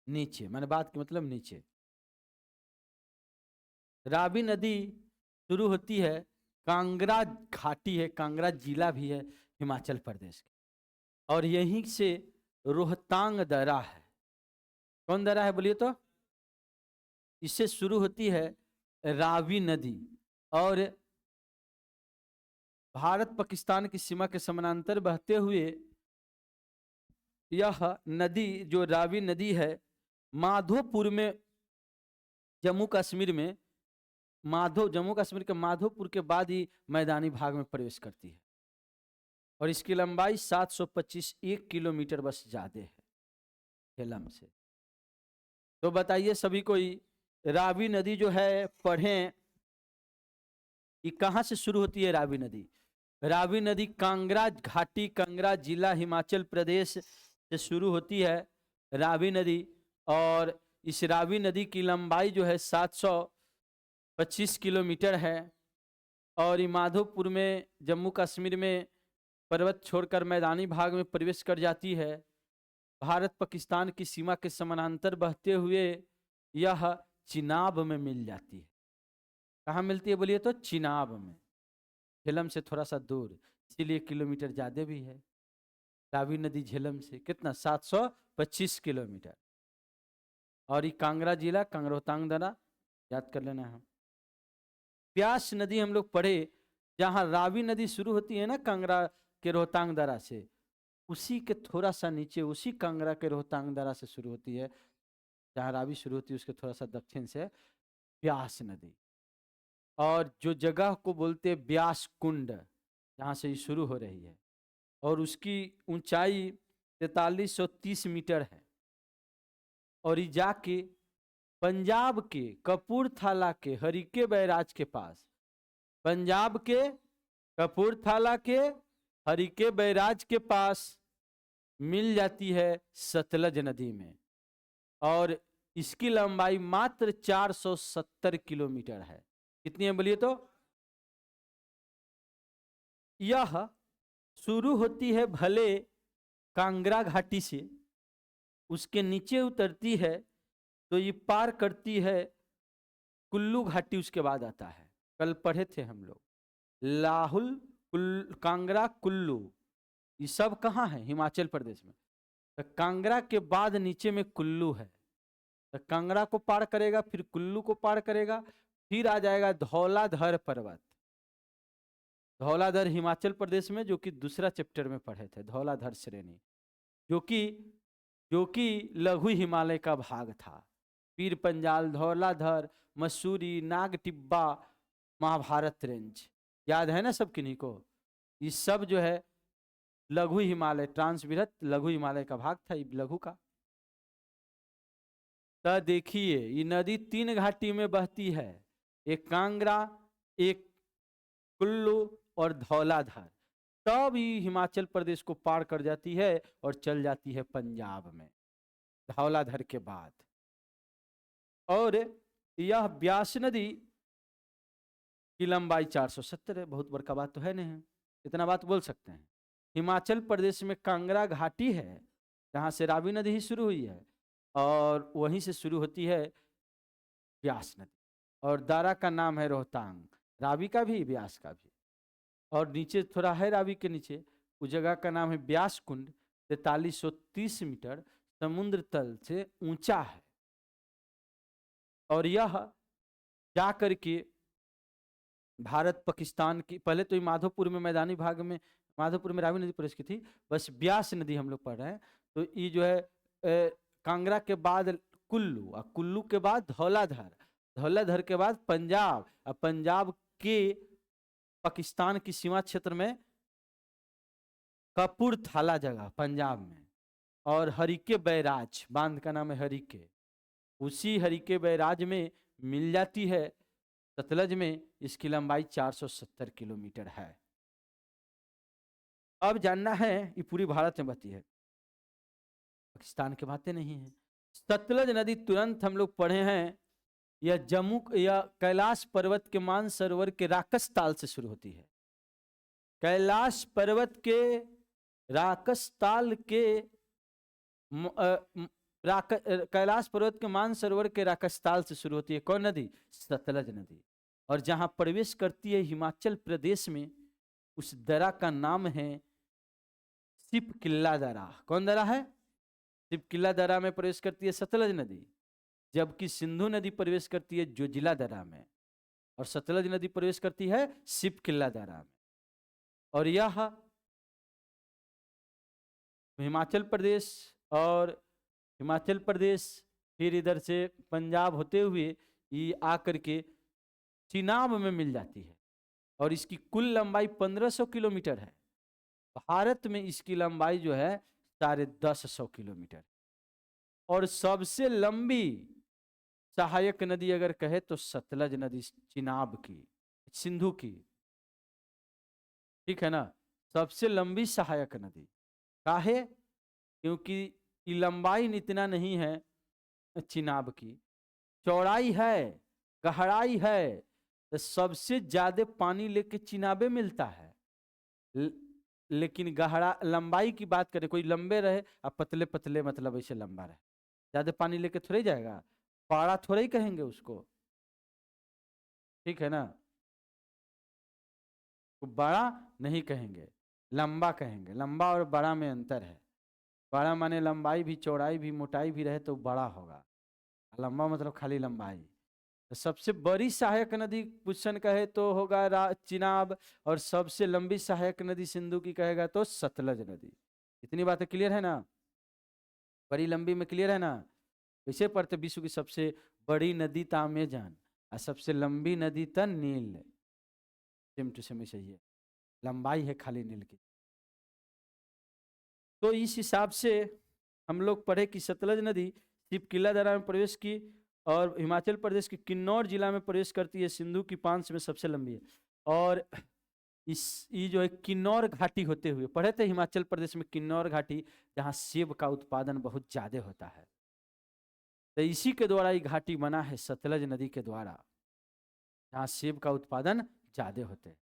A: नीचे, मैंने बात के मतलब नीचे। रावी नदी शुरू होती है, कांगड़ा घाटी है, कांगड़ा जिला भी है हिमाचल प्रदेश का। और यहीं से रोहतांग दर्रा है। कौन दर्रा है बोलिए तो? इससे शुरू होती है रावी नदी। और भारत पाकिस्तान की सीमा के समानांतर बहते हुए यह नदी जो रावी नदी है, माधोपुर में, जम्मू कश्मीर में, जम्मू कश्मीर के माधोपुर के बाद ही मैदानी भाग में प्रवेश करती है। और इसकी लंबाई 725 1 किलोमीटर बस ज्यादा है झेलम से। तो बताइए सभी कोई, रावी नदी जो है पढ़ें, ये कहाँ से शुरू होती है रावी नदी? रावी नदी कांगड़ा घाटी, कांगड़ा जिला, हिमाचल प्रदेश से शुरू होती है रावी नदी। और इस रावी नदी की लंबाई जो है 725 किलोमीटर है। और ये माधोपुर में, जम्मू कश्मीर में पर्वत छोड़कर मैदानी भाग में प्रवेश कर जाती है। भारत पाकिस्तान की सीमा के समानांतर बहते हुए यह चिनाब में मिल जाती है। कहाँ मिलती है बोलिए तो? चिनाब में, झेलम से थोड़ा सा दूर, इसीलिए किलोमीटर ज्यादा भी है। रावी नदी झेलम से कितना? 725 किलोमीटर। और ये कांगड़ा जिला, कांगरोतांग दरा, याद कर लेना है। ब्यास नदी हम लोग पढ़े, जहां रावी नदी शुरू होती है ना कांगड़ा के रोहतांग दरा से, उसी के थोड़ा सा नीचे, उसी कांगड़ा के रोहतांग दरा से शुरू होती है, जहां रावी शुरू होती है उसके थोड़ा सा दक्षिण से ब्यास नदी। और जो जगह को बोलते हैं ब्यास कुंड, जहाँ से ये शुरू हो रही है, और उसकी ऊंचाई 4330 मीटर है। और ये जाके पंजाब के कपूरथला के हरिके बैराज के पास, पंजाब के कपूरथला के हरिके बैराज के पास मिल जाती है सतलज नदी में। और इसकी लंबाई मात्र 470 किलोमीटर है। कितनी है बोलिए तो? यह शुरू होती है भले कांगड़ा घाटी से, उसके नीचे उतरती है तो ये पार करती है कुल्लू घाटी, उसके बाद आता है, कल पढ़े थे हम लोग, लाहुल, कांगड़ा, कुल्लू, ये सब कहाँ है? हिमाचल प्रदेश में। तो कांगड़ा के बाद नीचे में कुल्लू है, तो कांगड़ा को पार करेगा, फिर कुल्लू को पार करेगा, फिर आ जाएगा धौलाधर पर्वत। धौलाधर हिमाचल प्रदेश में, जो कि दूसरा चैप्टर में पढ़े थे, धौलाधर श्रेणी, जो कि लघु हिमालय का भाग था। पीर पंजाल, धौलाधर, मसूरी, नाग टिब्बा, महाभारत रेंज, याद है ना सब किन्हीं को? ये सब जो है लघु हिमालय, ट्रांसविरत लघु हिमालय का भाग था, ये लघु का। तो देखिए ये नदी 3 घाटी में बहती है, एक कांगड़ा, एक कुल्लू और धौलाधर। तब ये हिमाचल प्रदेश को पार कर जाती है और चल जाती है पंजाब में, धौलाधर के बाद। और यह ब्यास नदी की लंबाई 470 है। बहुत बड़का बात तो है नहीं, इतना बात बोल सकते हैं। हिमाचल प्रदेश में कांगड़ा घाटी है, जहाँ से रावी नदी ही शुरू हुई है, और वहीं से शुरू होती है ब्यास नदी। और दारा का नाम है रोहतांग, रावी का भी, ब्यास का भी। और नीचे थोड़ा है रावी के नीचे, उस जगह का नाम है ब्यास कुंड, 4330 मीटर समुद्र तल से ऊंचा है। और यह जा करके भारत पाकिस्तान की, पहले तो ये माधोपुर में मैदानी भाग में, माधोपुर में रावी नदी प्रवेश की थी, बस ब्यास नदी हम लोग पढ़ रहे हैं। तो ये जो है कांगड़ा के बाद कुल्लू, और कुल्लू के बाद धौलाधर, धौलाधर के बाद पंजाब, और पंजाब के पाकिस्तान की सीमा क्षेत्र में कपूरथला जगह पंजाब में, और हरिके बैराज, बांध का नाम है हरिके, उसी हरिके बैराज में मिल जाती है सतलज में। इसकी लंबाई 470 किलोमीटर है। अब जानना है ये पूरी भारत में बहती है, पाकिस्तान की बातें नहीं है। सतलज नदी तुरंत हम लोग पढ़े हैं, यह जम्मू या कैलाश पर्वत के मानसरोवर के राकस ताल से शुरू होती है। कैलाश पर्वत के राकस ताल के कैलाश पर्वत के मानसरोवर के राकस्थाल से शुरू होती है कौन नदी? सतलज नदी। और जहां प्रवेश करती है हिमाचल प्रदेश में, उस दरा का नाम है सिप किला दरा। कौन दरा है? सिप किला दरा में प्रवेश करती है सतलज नदी, जबकि सिंधु नदी प्रवेश करती है जोजिला दरा में। और सतलज नदी प्रवेश करती है शिव किला दर्रा में। और यह हिमाचल प्रदेश और हिमाचल प्रदेश फिर इधर से पंजाब होते हुए ये आकर के चिनाब में मिल जाती है। और इसकी कुल लंबाई 1500 किलोमीटर है। भारत में इसकी लंबाई जो है 1050 किलोमीटर। और सबसे लंबी सहायक नदी अगर कहे तो सतलज नदी, चिनाब की, सिंधु की, ठीक है ना, सबसे लंबी सहायक नदी। काहे? क्योंकि लंबाई इतना नहीं है चिनाब की, चौड़ाई है, गहराई है, तो सबसे ज्यादा पानी लेके चिनाबे मिलता है। लेकिन गहरा लंबाई की बात करें, कोई लंबे रहे और पतले पतले, मतलब ऐसे लंबा रहे, ज्यादा पानी लेके थोड़े जाएगा, पाड़ा थोड़े ही कहेंगे उसको, ठीक है ना, तो बड़ा नहीं कहेंगे, लंबा कहेंगे। लंबा और बड़ा में अंतर है। बड़ा माने लंबाई भी, चौड़ाई भी, मोटाई भी रहे तो बड़ा होगा, लंबा मतलब खाली लंबाई। तो सबसे बड़ी सहायक नदी क्वेश्चन कहे तो होगा चिनाब, और सबसे लंबी सहायक नदी सिंधु की कहेगा तो सतलज नदी। इतनी बातें क्लियर है ना? बड़ी लंबी में क्लियर है ना? कैसे पढ़ते, विश्व की सबसे बड़ी नदी था अमेजन और सबसे लंबी नदी था नील। सेम टू सेम सही है, लंबाई है खाली नील की। तो इस हिसाब से हम लोग पढ़े कि सतलज नदी शिव किला दर्रा में प्रवेश की और हिमाचल प्रदेश के किन्नौर जिला में प्रवेश करती है, सिंधु की 5 में सबसे लंबी है। और ये जो है किन्नौर घाटी होते हुए पढ़े थे, हिमाचल प्रदेश में किन्नौर घाटी, जहाँ सेब का उत्पादन बहुत ज्यादा होता है, तो इसी के द्वारा ये घाटी बना है, सतलज नदी के द्वारा, जहाँ सेब का उत्पादन ज्यादा होते हैं।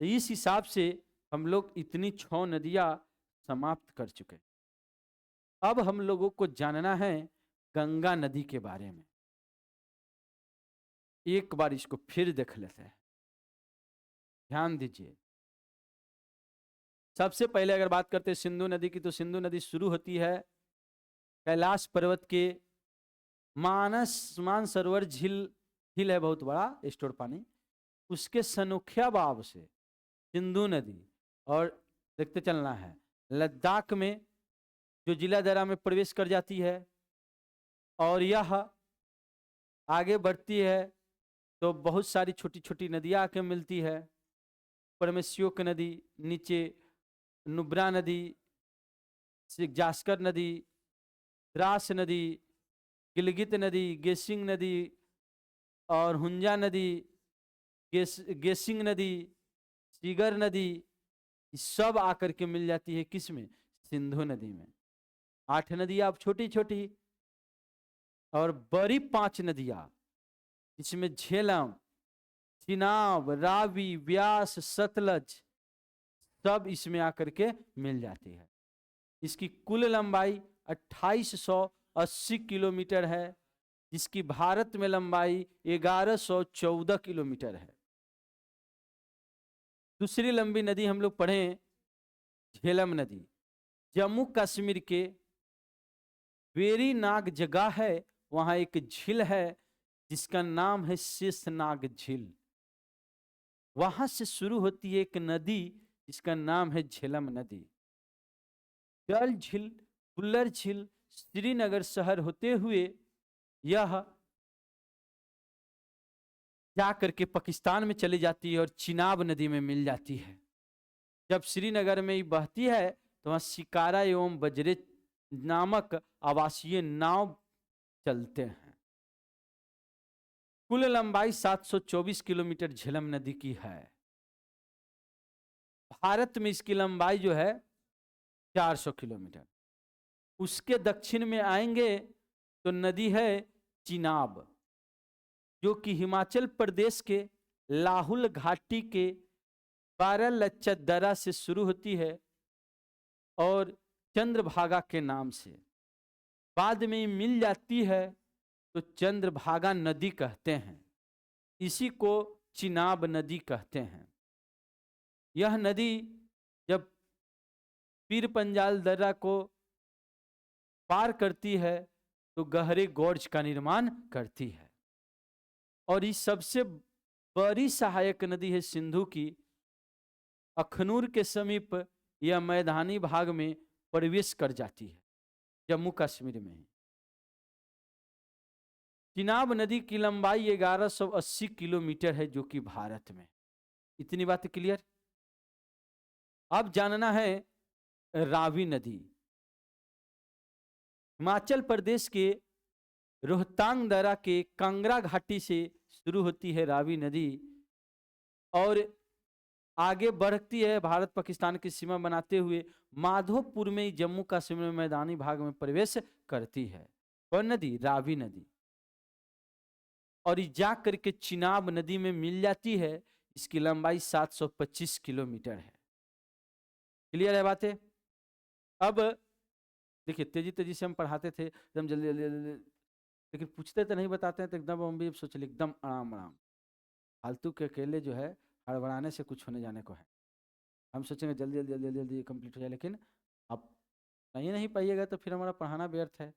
A: तो इस हिसाब से हम लोग इतनी 6 नदियां समाप्त कर चुके। अब हम लोगों को जानना है गंगा नदी के बारे में। एक बार इसको फिर देख लेते हैं, ध्यान दीजिए। सबसे पहले अगर बात करते हैं सिंधु नदी की, तो सिंधु नदी शुरू होती है कैलाश पर्वत के मानसरोवर झील है, बहुत बड़ा स्टोर पानी, उसके सनोखिया बाव से सिंधु नदी, और देखते चलना है लद्दाख में जो जिला दर्रा में प्रवेश कर जाती है, और यह आगे बढ़ती है तो बहुत सारी छोटी छोटी नदियां आके मिलती है। ऊपर में श्योक नदी, नीचे नुब्रा नदी, जास्कर नदी, द्रास नदी, गिलगित नदी, गेसिंग नदी और हुंजा नदी, गेसिंग नदी, सीगर नदी, सब आकर के मिल जाती है किसमें? सिंधु नदी में। 8 नदियां अब छोटी छोटी, और बड़ी 5 नदियां इसमें झेलम, चिनाब, रावी, व्यास, सतलज, सब इसमें आकर के मिल जाती है। इसकी कुल लंबाई 2880 किलोमीटर है, जिसकी भारत में लंबाई 1114 किलोमीटर है। दूसरी लंबी नदी हम लोग पढ़ें झेलम नदी, जम्मू कश्मीर के वेरीनाग जगह है, वहां एक झील है जिसका नाम है शेषनाग झील। वहां से शुरू होती है एक नदी जिसका नाम है झेलम नदी। डल झील, बुल्लर झील, श्रीनगर शहर होते हुए यह जाकर के पाकिस्तान में चली जाती है और चिनाब नदी में मिल जाती है। जब श्रीनगर में ही बहती है तो वहां शिकारा एवं बजरे नामक आवासीय नाव चलते हैं। कुल लंबाई 724 किलोमीटर झेलम नदी की है। भारत में इसकी लंबाई जो है 400 किलोमीटर। उसके दक्षिण में आएंगे तो नदी है चिनाब, जो कि हिमाचल प्रदेश के लाहुल घाटी के 12 लच्चत दर्रा से शुरू होती है और चंद्रभागा के नाम से बाद में मिल जाती है तो चंद्रभागा नदी कहते हैं। इसी को चिनाब नदी कहते हैं। यह नदी जब पीर पंजाल दर्रा को पार करती है तो गहरे गॉर्ज का निर्माण करती है। और इस सबसे बड़ी सहायक नदी है सिंधु की। अखनूर के समीप यह मैदानी भाग में प्रवेश कर जाती है, जम्मू कश्मीर में ही। चिनाब नदी की लंबाई 1180 किलोमीटर है, जो कि भारत में। इतनी बात क्लियर। अब जानना है रावी नदी। हिमाचल प्रदेश के रोहतांग दर्रा के कांगड़ा घाटी से शुरू होती है रावी नदी और आगे बढ़ती है भारत पाकिस्तान की सीमा बनाते हुए माधोपुर में जम्मू कश्मीर में मैदानी भाग में प्रवेश करती है। कौन नदी? रावी नदी। और जा करके चिनाब नदी में मिल जाती है। इसकी लंबाई 725 किलोमीटर है। क्लियर है बातें? अब देखिए, तेजी तेजी से हम पढ़ाते थे, एकदम जल्दी जल्दी जल्दी, लेकिन पूछते तो नहीं, बताते हैं तो एकदम हम भी सोच ले एकदम आराम आराम। फालतू के अकेले जो है हड़बड़ाने से कुछ होने जाने को है। हम सोचेंगे जल्दी जल्दी जल्दी जल्दी कंप्लीट हो जाए, लेकिन अब नहीं पाइएगा तो फिर हमारा पढ़ाना व्यर्थ है।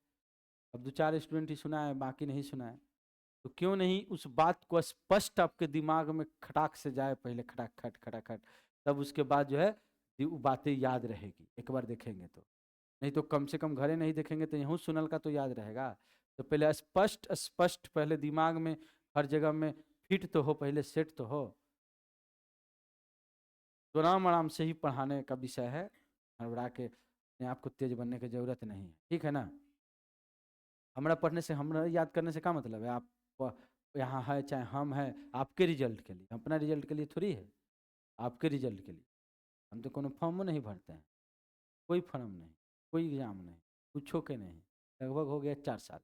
A: अब 2-4 स्टूडेंट ही सुना है, बाकी नहीं सुना है, तो क्यों नहीं उस बात को स्पष्ट आपके दिमाग में खटाक से जाए, पहले खटाखट खटाखट, तब उसके बाद जो है बातें याद रहेगी, एक बार देखेंगे तो। नहीं तो कम से कम घरे नहीं देखेंगे तो यूँ सुनल का तो याद रहेगा। तो पहले स्पष्ट स्पष्ट पहले दिमाग में हर जगह में फिट तो हो, पहले सेट तो हो। तो आराम आराम से ही पढ़ाने का विषय है, हड़बड़ा के अपने आप को तेज बनने की जरूरत नहीं है, ठीक है ना। हमारा पढ़ने से, हमारा याद करने से क्या मतलब है? आप यहाँ है चाहे हम हैं, आपके रिजल्ट के लिए, अपना रिजल्ट के लिए थोड़ी है, आपके रिजल्ट के लिए। हम तो कोनो फॉर्म नहीं भरते हैं, कोई फॉर्म नहीं, कोई एग्जाम नहीं, कुछ के नहीं। लगभग हो गया 4 साल,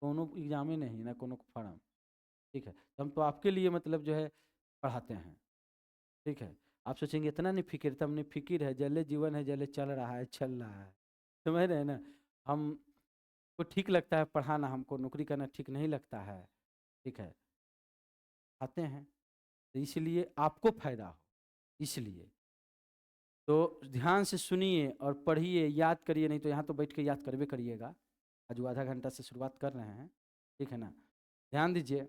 A: कोनो एग्जाम ही नहीं, ना कोनो फॉर्म, ठीक है। तो हम तो आपके लिए मतलब जो है पढ़ाते हैं, ठीक है। आप सोचेंगे इतना नहीं फिक्र, तब नहीं फिक्र है, जले जीवन है, जले चल रहा है, चल रहा है, समझ रहे हैं ना। हम को ठीक लगता है पढ़ाना, हमको नौकरी करना ठीक नहीं लगता है, ठीक है, आते हैं तो इसलिए आपको फायदा हो, इसलिए तो ध्यान से सुनिए और पढ़िए, याद करिए। नहीं तो यहाँ तो बैठ के याद करबे करिएगा। आज आधा घंटा से शुरुआत कर रहे हैं, ठीक है ना, ध्यान दीजिए।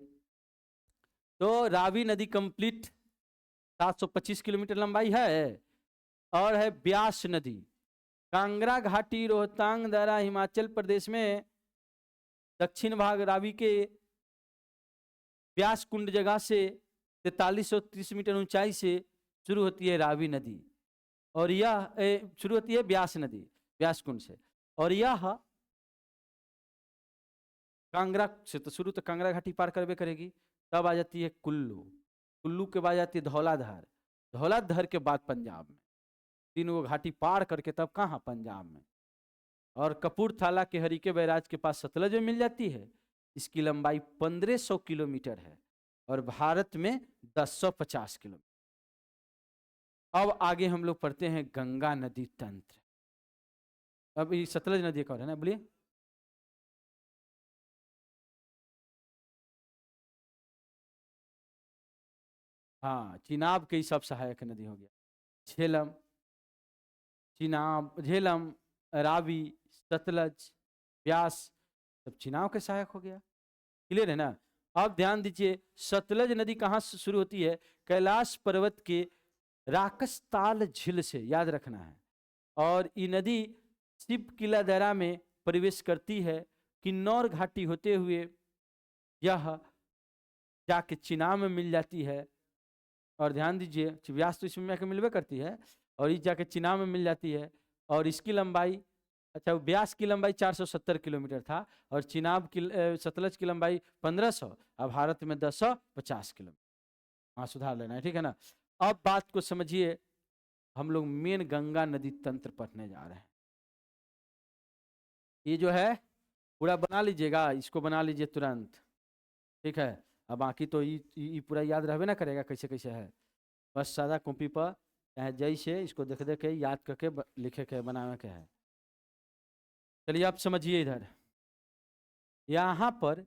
A: तो रावी नदी कंप्लीट 725 किलोमीटर लंबाई है। और है ब्यास नदी, कांगड़ा घाटी रोहतांग दर्रा हिमाचल प्रदेश में दक्षिण भाग रावी के ब्यास कुंड जगह से 4330 मीटर ऊंचाई से शुरू होती है रावी नदी। और यह शुरू होती है ब्यास नदी, ब्यास कुंड से। और यह कांगड़ा से तो शुरू, तो कांगड़ा घाटी पार करबे करेगी, तब आ जाती है कुल्लू, कुल्लू के बाद जाती है धौलाधार, धौलाधार के बाद पंजाब में। तीनों घाटी पार करके तब कहाँ? पंजाब में। और कपूरथला के हरिके बैराज के पास सतलज में मिल जाती है। इसकी लंबाई 1500 किलोमीटर है और भारत में 1050 किलोमीटर। अब आगे हम लोग पढ़ते हैं गंगा नदी तंत्र। अब ये सतलज नदी का है ना, बोलिए। हाँ, चिनाब के सब सहायक नदी हो गया। झेलम, चिनाब, झेलम, रावी, सतलज, ब्यास, सब चिनाब के सहायक हो गया। क्लियर है ना। अब ध्यान दीजिए, सतलज नदी कहाँ से शुरू होती है? कैलाश पर्वत के राकसताल झील से, याद रखना है। और ये नदी शिव किला दर्रा में प्रवेश करती है, किन्नौर घाटी होते हुए यह जाके चिनाब में मिल जाती है। और ध्यान दीजिए, व्यास तो इसमें आके मिलवे करती है, और ये जाके चिनाब में मिल जाती है। और इसकी लंबाई, अच्छा, ब्यास की लंबाई 470 किलोमीटर था, और चिनाब की सतलज की लंबाई 1500, और भारत में 1050 किलोमीटर। हाँ, सुधार लेना है, ठीक है ना। अब बात को समझिए, हम लोग मेन गंगा नदी तंत्र पढ़ने जा रहे हैं। ये जो है पूरा बना लीजिएगा, इसको बना लीजिए तुरंत, ठीक है। अब बाकी तो ये पूरा याद रहबे ना करेगा कैसे कैसे है, बस सादा कॉपी पर चाहे जैसे इसको देख देख के याद करके लिखे के बनावे के है। चलिए आप समझिए, इधर यहाँ पर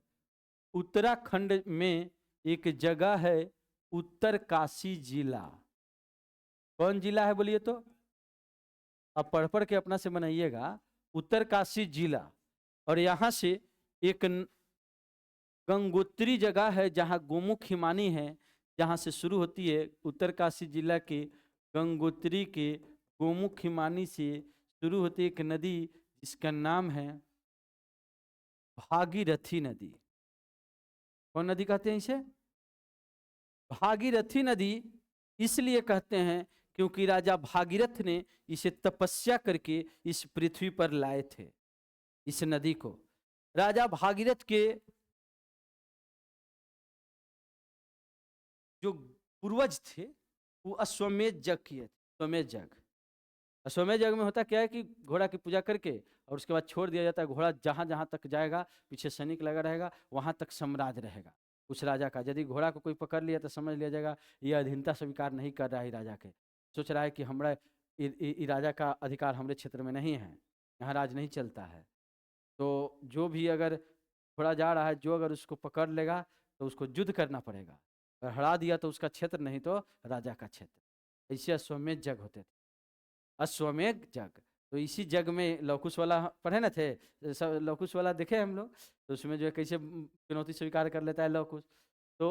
A: उत्तराखंड में एक जगह है उत्तरकाशी जिला। कौन जिला है बोलिए तो? अब पढ़ पढ़ के अपना से बनाइएगा, उत्तरकाशी जिला। और यहाँ से एक गंगोत्री जगह है जहाँ गोमुख हिमानी है, जहाँ से शुरू होती है उत्तरकाशी जिला के गंगोत्री के गोमुख हिमानी से शुरू होती है एक नदी जिसका नाम है भागीरथी नदी। कौन नदी कहते हैं इसे? भागीरथी नदी इसलिए कहते हैं क्योंकि राजा भागीरथ ने इसे तपस्या करके इस पृथ्वी पर लाए थे। इस नदी को राजा भागीरथ के जो पूर्वज थे वो अश्वमेध यज्ञ किए थे। अश्वमेध यज्ञ, अश्वमेध यज्ञ में होता क्या है कि घोड़ा की पूजा करके और उसके बाद छोड़ दिया जाता है। घोड़ा जहां जहां तक जाएगा पीछे सैनिक लगा रहेगा, वहां तक साम्राज्य रहेगा उस राजा का। यदि घोड़ा को कोई पकड़ लिया तो समझ लिया जाएगा ये अधीनता स्वीकार नहीं कर रहा है राजा के, सोच रहा है कि हमारा राजा का अधिकार हमारे क्षेत्र में नहीं है, यहाँ राज नहीं चलता है। तो जो भी अगर घोड़ा जा रहा है, जो अगर उसको पकड़ लेगा तो उसको युद्ध करना पड़ेगा, अगर हरा दिया तो उसका क्षेत्र नहीं तो राजा का क्षेत्र। ऐसे अश्वमेध यज्ञ होते थे, अश्वमेध यज्ञ। तो इसी जग में लवकुश वाला पढ़े न थे, सब लवकुश वाला देखे हम लोग, तो उसमें जो है कैसे चुनौती स्वीकार कर लेता है लवकुश। तो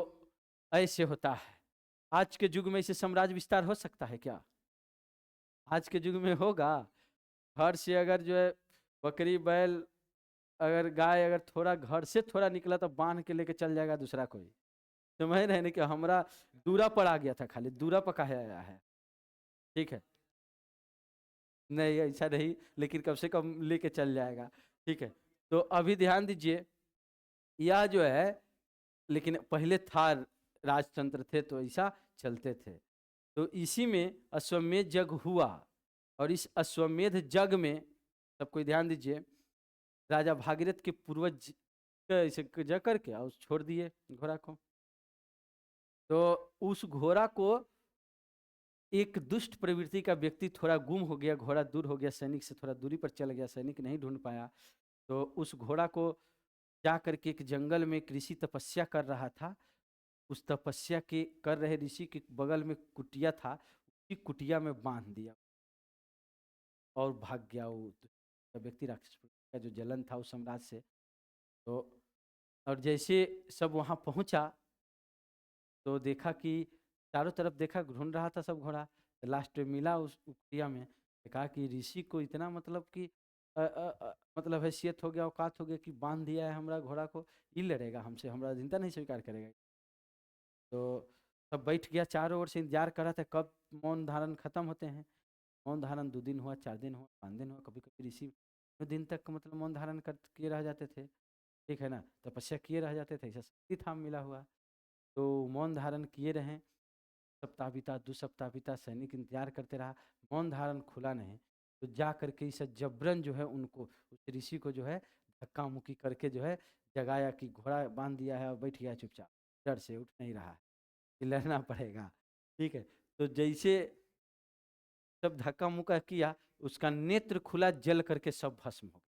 A: ऐसे होता है। आज के युग में इसे साम्राज्य विस्तार हो सकता है क्या? आज के युग में होगा? घर से अगर जो है बकरी बैल अगर गाय अगर थोड़ा घर से थोड़ा निकला तो बांध के लेके चल जाएगा दूसरा कोई। समझ रहे हैं कि हमारा दूरा पर आ गया था, खाली दूरा पर कहा आया है। ठीक है, नहीं ऐसा नहीं, लेकिन कम से कम लेके चल जाएगा। ठीक है, तो अभी ध्यान दीजिए, यह जो है लेकिन पहले था, राजतंत्र थे तो ऐसा चलते थे। तो इसी में अश्वमेध यज्ञ हुआ, और इस अश्वमेध यज्ञ में सब कोई ध्यान दीजिए, राजा भागीरथ के पूर्वज ऐसे यज्ञ करके और छोड़ दिए घोड़ा को। तो उस घोड़ा को एक दुष्ट प्रवृत्ति का व्यक्ति थोड़ा गुम हो गया, घोड़ा दूर हो गया, सैनिक से थोड़ा दूरी पर चल गया, सैनिक नहीं ढूंढ पाया। तो उस घोड़ा को जा करके एक जंगल में एक ऋषि तपस्या कर रहा था, उस तपस्या के कर रहे ऋषि के बगल में कुटिया था, उसी कुटिया में बांध दिया और भाग गया वो व्यक्ति। राक्षस का जो जलन था उस साम्राज्य से। तो और जैसे सब वहाँ पहुँचा तो देखा कि चारों तरफ देखा, ढूंढ रहा था सब घोड़ा, लास्ट में मिला उस कुटिया में। कहा कि ऋषि को इतना मतलब कि मतलब हैसियत हो गया, औकात हो गया कि बांध दिया है हमारा घोड़ा को, ये लड़ेगा हमसे, हमारा अधीनता नहीं स्वीकार करेगा। तो सब बैठ गया, चारों ओर से इंतजार कर रहा था कब मौन धारण खत्म होते हैं। मौन धारण 2 दिन हुआ, 4 दिन हुआ, 5 दिन हुआ, कभी कभी ऋषि 2 दिन तक मतलब मौन धारण कर किए रह जाते थे। ठीक है ना, तपस्या किए रह जाते थे, ऐसा शक्ति था मिला हुआ। तो मौन धारण किए रहे, सप्ताह बीता, 2 सप्ताह बीता, सैनिक इंतजार करते रहा, मौन धारण खुला नहीं। तो जा करके इसे जबरन जो है उनको, उस ऋषि को जो है धक्का मुक्की करके जो है जगाया कि घोड़ा बांध दिया है और बैठ गया चुपचाप, डर से उठ नहीं रहा है कि लड़ना पड़ेगा। ठीक है, तो जैसे सब धक्का मुक्का किया, उसका नेत्र खुला, जल करके सब भस्म हो गया।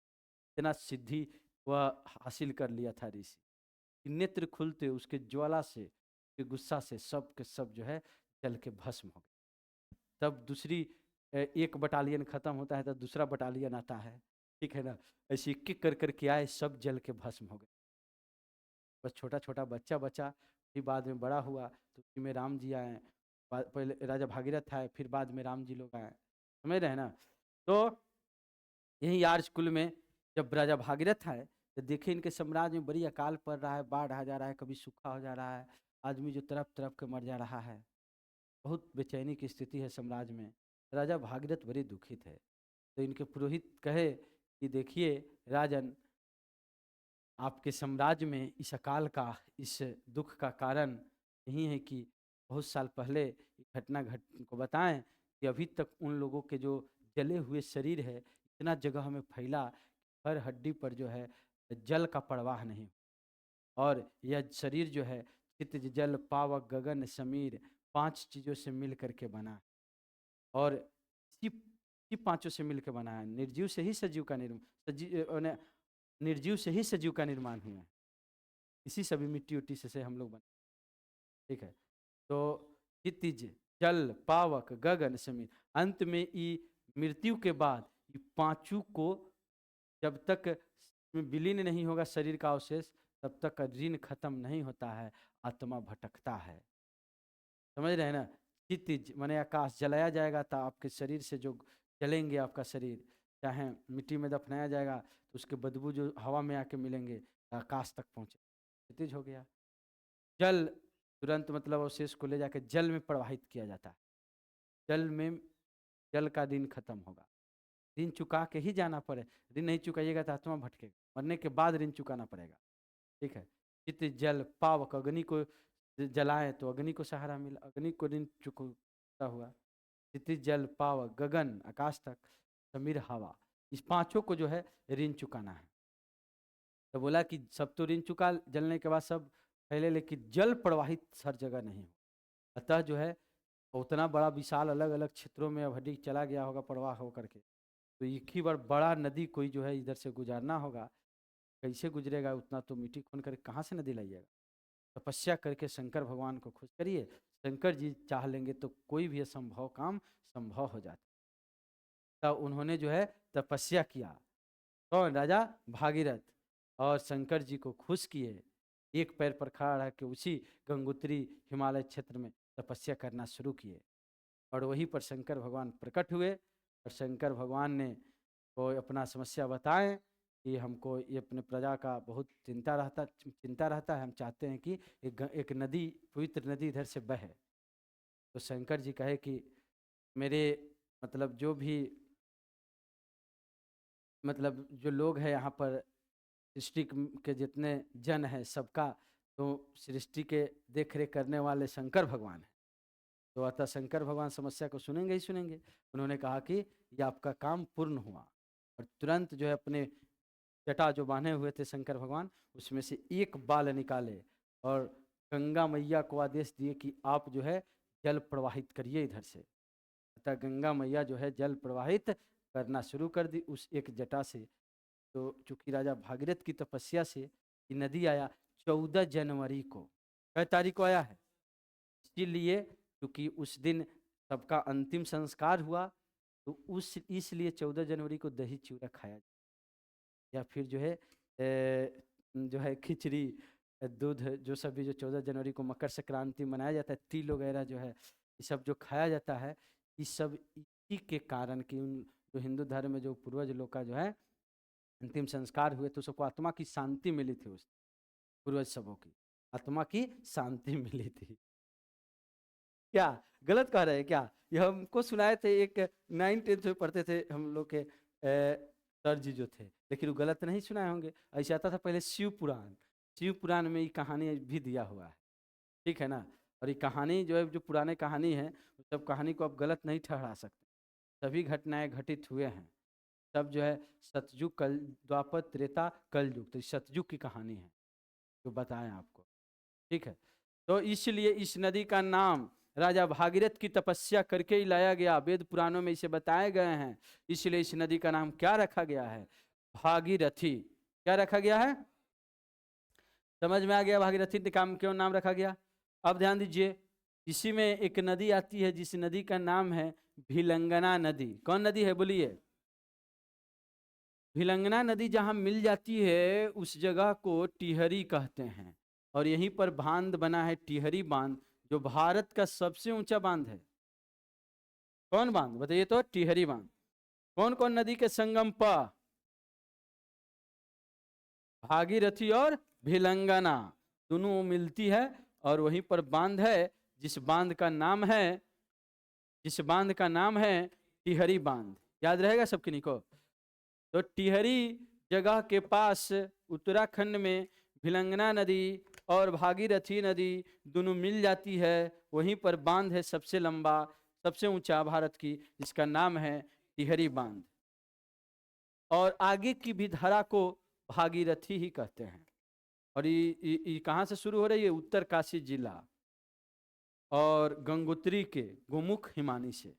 A: इतना सिद्धि वह हासिल कर लिया था ऋषि, नेत्र खुलते उसके ज्वाला से, के गुस्सा से सब के सब जो है जल के भस्म हो गए। तब दूसरी 1 बटालियन खत्म होता है, तब दूसरा बटालियन आता है। ठीक है ना, ऐसे एक कर करके आए, सब जल के भस्म हो गए। बस छोटा छोटा बच्चा बचा, फिर बाद में बड़ा हुआ तो उसी में राम जी आए। पहले राजा भागीरथ आए, फिर बाद में राम जी लोग आए। समझ रहे हैं ना? तो यही आर्य कुल में जब राजा भागीरथ आए तो देखे इनके साम्राज्य में बड़ी अकाल पड़ रहा है, बाढ़ आ जा रहा है, कभी सूखा हो जा रहा है, आदमी जो तरफ तरफ के मर जा रहा है, बहुत बेचैनी की स्थिति है साम्राज्य में। राजा भागीरथ बड़े दुखी थे। तो इनके पुरोहित कहे कि देखिए राजन, आपके साम्राज्य में इस अकाल का, इस दुख का कारण यही है कि बहुत साल पहले घटना को बताएं कि अभी तक उन लोगों के जो जले हुए शरीर है इतना जगह में फैला, हर हड्डी पर जो है जल का प्रवाह नहीं, और यह शरीर जो है क्षितिज जल पावक गगन समीर 5 चीज़ों से मिल करके बना, और इसी पांचों से मिलकर बना है। निर्जीव से ही सजीव का निर्माण, निर्जीव से ही सजीव का निर्माण हुआ है, इसी सभी मिट्टी उट्टी से हम लोग बने। ठीक है, तो क्षितिज जल पावक गगन समीर, अंत में ये मृत्यु के बाद ये पांचों को जब तक विलीन नहीं होगा शरीर का अवशेष, तब तक ऋण खत्म नहीं होता है, आत्मा भटकता है। समझ रहे हैं ना। क्षितिज माने आकाश, जलाया जाएगा तो आपके शरीर से जो जलेंगे आपका शरीर, चाहे मिट्टी में दफनाया जाएगा तो उसके बदबू जो हवा में आके मिलेंगे तो आकाश तक पहुँचे, क्षितिज हो गया। जल, तुरंत मतलब अवशेष को ले जाके जल में प्रवाहित किया जाता है, जल में, जल का दिन खत्म होगा। ऋण चुका के ही जाना पड़े, ऋण नहीं चुकाइएगा तो आत्मा भटकेगा, मरने के बाद ऋण चुकाना पड़ेगा। ठीक है। चित्त जल पावक, अग्नि को जलाएं तो अग्नि को सहारा मिला, अग्नि को ऋण चुकता हुआ। चित्त जल पावक गगन आकाश तक, समीर हवा, इस पांचों को जो है ऋण चुकाना है। तो बोला कि सब तो ऋण चुका जलने के बाद सब पहले, लेकिन जल प्रवाहित हर जगह नहीं हो। अतः जो है उतना बड़ा विशाल अलग अलग क्षेत्रों में अवधि चला गया होगा प्रवाह होकर के, तो एक ही बार बड़ा नदी कोई जो है इधर से गुजारना होगा, कैसे गुजरेगा, उतना तो मिट्टी खोन कर कहाँ से नदी लाइएगा। तपस्या करके शंकर भगवान को खुश करिए, शंकर जी चाह लेंगे तो कोई भी असंभव काम संभव हो जाता। तब उन्होंने जो है तपस्या किया, कौन, राजा भागीरथ, और शंकर जी को खुश किए, एक पैर पर खड़ा रह के उसी गंगोत्री हिमालय क्षेत्र में तपस्या करना शुरू किए। और वहीं पर शंकर भगवान प्रकट हुए, और शंकर भगवान ने को अपना समस्या बताएं कि हमको ये अपने प्रजा का बहुत चिंता रहता है, हम चाहते हैं कि एक नदी, पवित्र नदी इधर से बहे। तो शंकर जी कहे कि मेरे मतलब जो भी मतलब जो लोग हैं यहाँ पर, सृष्टि के जितने जन हैं सबका, तो सृष्टि के देख रेख करने वाले शंकर भगवान हैं, तो अतः शंकर भगवान समस्या को सुनेंगे ही सुनेंगे। उन्होंने कहा कि ये आपका काम पूर्ण हुआ, और तुरंत जो है अपने जटा जो बांधे हुए थे शंकर भगवान, उसमें से एक बाल निकाले और गंगा मैया को आदेश दिए कि आप जो है जल प्रवाहित करिए इधर से। अतः गंगा मैया जो है जल प्रवाहित करना शुरू कर दी उस एक जटा से। तो चूंकि राजा भागीरथ की तपस्या से ये नदी आया 14 जनवरी को, कै तारीख को आया है, इसीलिए क्योंकि उस दिन सबका अंतिम संस्कार हुआ, तो उस इसलिए 14 जनवरी को दही चूड़ा खाया, या फिर जो है खिचड़ी, दूध, जो सभी जो 14 जनवरी को मकर संक्रांति मनाया जाता है, तिल वगैरह जो है ये सब जो खाया जाता है, इस सब इसी के कारण कि उन जो हिंदू धर्म में जो पूर्वज लोग का जो है अंतिम संस्कार हुए, तो सबको आत्मा की शांति मिली थी, उस पूर्वज सबों की आत्मा की शांति मिली थी। क्या गलत कह रहे हैं क्या? ये हमको सुनाए थे, एक 9th-10th में पढ़ते थे हम लोग के सर जी जो थे, लेकिन वो गलत नहीं सुनाए होंगे। ऐसा आता था पहले शिव पुराण, शिव पुराण में ये कहानी भी दिया हुआ है, ठीक है ना। और ये कहानी जो है, जो पुराने कहानी है, सब कहानी को आप गलत नहीं ठहरा सकते, सभी घटनाएं घटित हुए हैं, सब जो है सतयुग, कल, द्वापर, त्रेता, कलयुग, तो सतयुग की कहानी है जो बताएं आपको, ठीक है। तो इसलिए इस नदी का नाम राजा भागीरथ की तपस्या करके ही लाया गया, वेद पुराणों में इसे बताए गए हैं, इसलिए इस नदी का नाम क्या रखा गया है? भागीरथी। क्या रखा गया है? समझ में आ गया भागीरथी का क्यों नाम रखा गया? अब ध्यान दीजिए, इसी में एक नदी आती है जिस नदी का नाम है भिलंगना नदी। कौन नदी है बोलिए? भिलंगना नदी जहाँ मिल जाती है उस जगह को टिहरी कहते हैं, और यहीं पर बांध बना है टिहरी बांध, जो भारत का सबसे ऊंचा बांध है। कौन बांध बताइए तो? टिहरी बांध। कौन कौन नदी के संगम पर? भागीरथी और भिलंगना दोनों मिलती है, और वहीं पर बांध है, जिस बांध का नाम है, जिस बांध का नाम है टिहरी बांध। याद रहेगा सबकी को? तो टिहरी जगह के पास उत्तराखंड में भिलंगना नदी और भागीरथी नदी दोनों मिल जाती है, वहीं पर बांध है सबसे लंबा, सबसे ऊंचा भारत की, जिसका नाम है टिहरी बांध। और आगे की भी धारा को भागीरथी ही कहते हैं। और ये कहाँ से शुरू हो रही है? उत्तरकाशी जिला और गंगोत्री के गोमुख हिमानी से।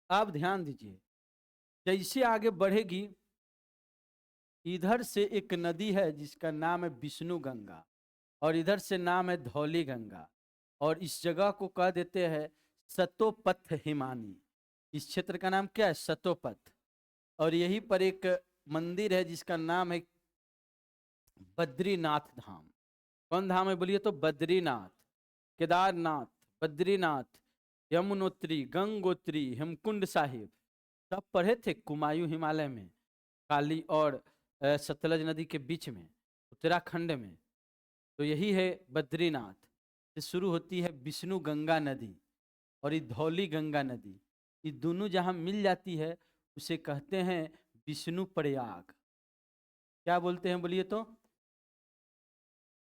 A: आप ध्यान दीजिए, जैसे आगे बढ़ेगी, इधर से एक नदी है जिसका नाम है विष्णु गंगा, और इधर से नाम है धौली गंगा, और इस जगह को कह देते हैं सतोपथ हिमानी। इस क्षेत्र का नाम क्या है? सतोपथ। और यहीं पर एक मंदिर है जिसका नाम है बद्रीनाथ धाम। कौन धाम है बोलिए तो? बद्रीनाथ, केदारनाथ, बद्रीनाथ, यमुनोत्री, गंगोत्री, हेमकुंड साहिब, सब पढ़े थे कुमायूं हिमालय में, काली और सतलज नदी के बीच में, उत्तराखंड में। तो यही है बद्रीनाथ। से शुरू होती है विष्णु गंगा नदी और ये धौली गंगा नदी, ये दोनों जहाँ मिल जाती है उसे कहते हैं विष्णु प्रयाग। क्या बोलते हैं बोलिए तो?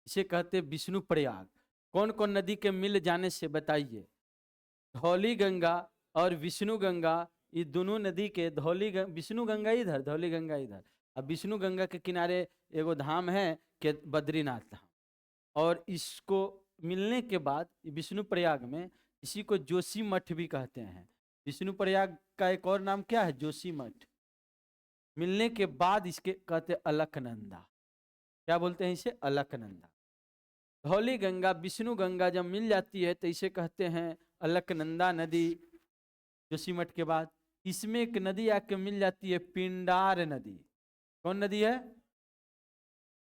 A: इसे कहते हैं विष्णु प्रयाग। कौन कौन नदी के मिल जाने से बताइए? धौली गंगा और विष्णु गंगा, ये दोनों नदी के विष्णु गंगा इधर, धौली गंगा इधर, अब विष्णु गंगा के किनारे एगो धाम है के बद्रीनाथ धाम। और इसको मिलने के बाद विष्णु प्रयाग में, इसी को जोशी मठ भी कहते हैं। विष्णु प्रयाग का एक और नाम क्या है? जोशी मठ। मिलने के बाद इसके कहते अलकनंदा। क्या बोलते हैं इसे? अलकनंदा। धौली गंगा विष्णु गंगा जब मिल जाती है तो इसे कहते हैं अलकनंदा नदी। जोशीमठ के बाद इसमें एक नदी आके मिल जाती है पिंडार नदी। कौन नदी है?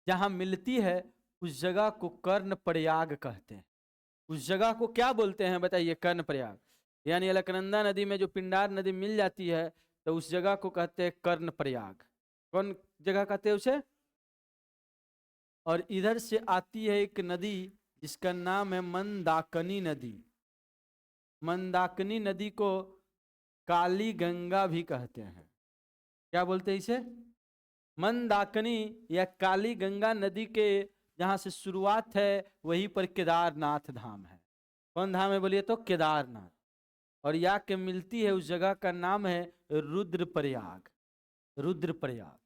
A: जहां मिलती है उस जगह को कर्ण प्रयाग कहते हैं। उस जगह को क्या बोलते हैं बताइए? कर्ण प्रयाग। यानी अलकनंदा नदी में जो पिंडार नदी मिल जाती है तो उस जगह को कहते हैं कर्ण प्रयाग। कौन जगह कहते हैं उसे? और इधर से आती है एक नदी जिसका नाम है मंदाकिनी नदी। मंदाकिनी नदी को काली गंगा भी कहते हैं। क्या बोलते हैं इसे? मंदाकिनी या काली गंगा नदी के जहां से शुरुआत है वहीं पर केदारनाथ धाम है। कौन धाम है बोलिए तो? केदारनाथ। और या के मिलती है उस जगह का नाम है रुद्रप्रयाग। रुद्रप्रयाग।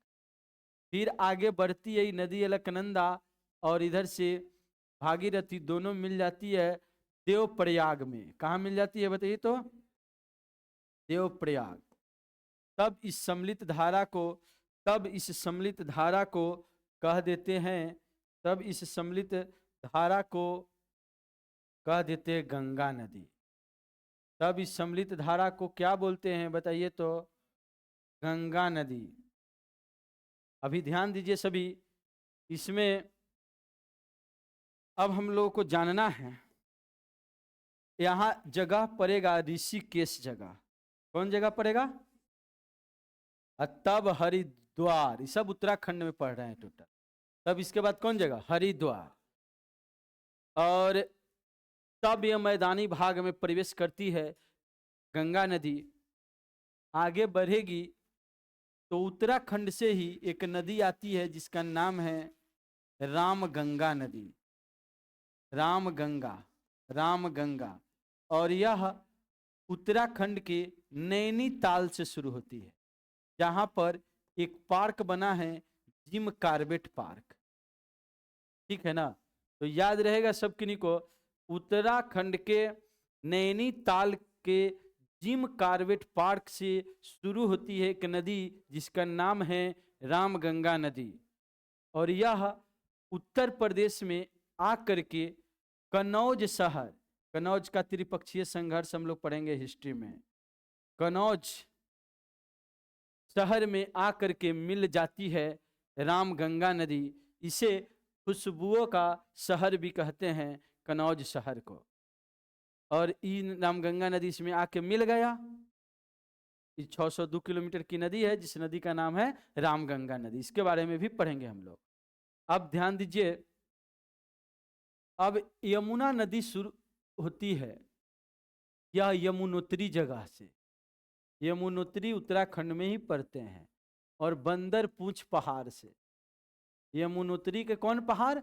A: फिर आगे बढ़ती है नदी अलकनंदा और इधर से भागीरथी, दोनों मिल जाती है देवप्रयाग में। कहाँ मिल जाती है बताइए तो? देवप्रयाग। तब इस सम्मिलित धारा को कह देते हैं, तब इस सम्मिलित धारा को कह देते हैं गंगा नदी। तब इस सम्मिलित धारा को क्या बोलते हैं बताइए तो? गंगा नदी। अभी ध्यान दीजिए सभी, इसमें अब हम लोगों को जानना है, यहां जगह पड़ेगा ऋषिकेश जगह। कौन जगह पड़ेगा? तब हरिद्वार। ये सब उत्तराखंड में पढ़ रहे हैं टोटल। तब इसके बाद कौन जगह? हरिद्वार। और तब यह मैदानी भाग में प्रवेश करती है गंगा नदी। आगे बढ़ेगी तो उत्तराखंड से ही एक नदी आती है जिसका नाम है रामगंगा नदी। रामगंगा, रामगंगा। और यह उत्तराखंड के नैनीताल से शुरू होती है, जहां पर एक पार्क बना है जिम कार्बेट पार्क। ठीक है ना? तो याद रहेगा सब किन्हीं को, उत्तराखंड के नैनीताल के जिम कार्बेट पार्क से शुरू होती है एक नदी जिसका नाम है रामगंगा नदी। और यह उत्तर प्रदेश में आकर के कन्नौज शहर, कन्नौज का त्रिपक्षीय संघर्ष हम लोग पढ़ेंगे हिस्ट्री में, कन्नौज शहर में आकर के मिल जाती है रामगंगा नदी। इसे खुशबुओं का शहर भी कहते हैं कन्नौज शहर को। और इन रामगंगा नदी इसमें आके मिल गया। 602 किलोमीटर की नदी है जिस नदी का नाम है रामगंगा नदी। इसके बारे में भी पढ़ेंगे हम लोग। अब ध्यान दीजिए, अब यमुना नदी शुरू होती है यह यमुनोत्री जगह से। यमुनोत्री उत्तराखंड में ही पड़ते हैं। और बंदर पूंछ पहाड़ से। यमुनोत्री के कौन पहाड़?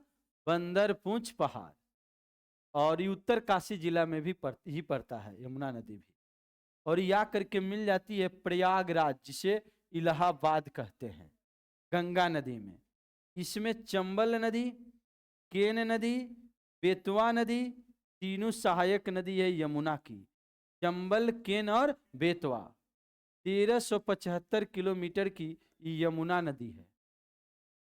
A: बंदर पूंछ पहाड़। और ये उत्तर काशी जिला में भी पड़ता है यमुना नदी भी। और ये आकर के मिल जाती है प्रयागराज, जिसे इलाहाबाद कहते हैं, गंगा नदी में। इसमें चंबल नदी, केन नदी, बेतवा नदी, तीनों सहायक नदी है यमुना की। चंबल, केन और बेतवा। 1375 किलोमीटर की यमुना नदी है।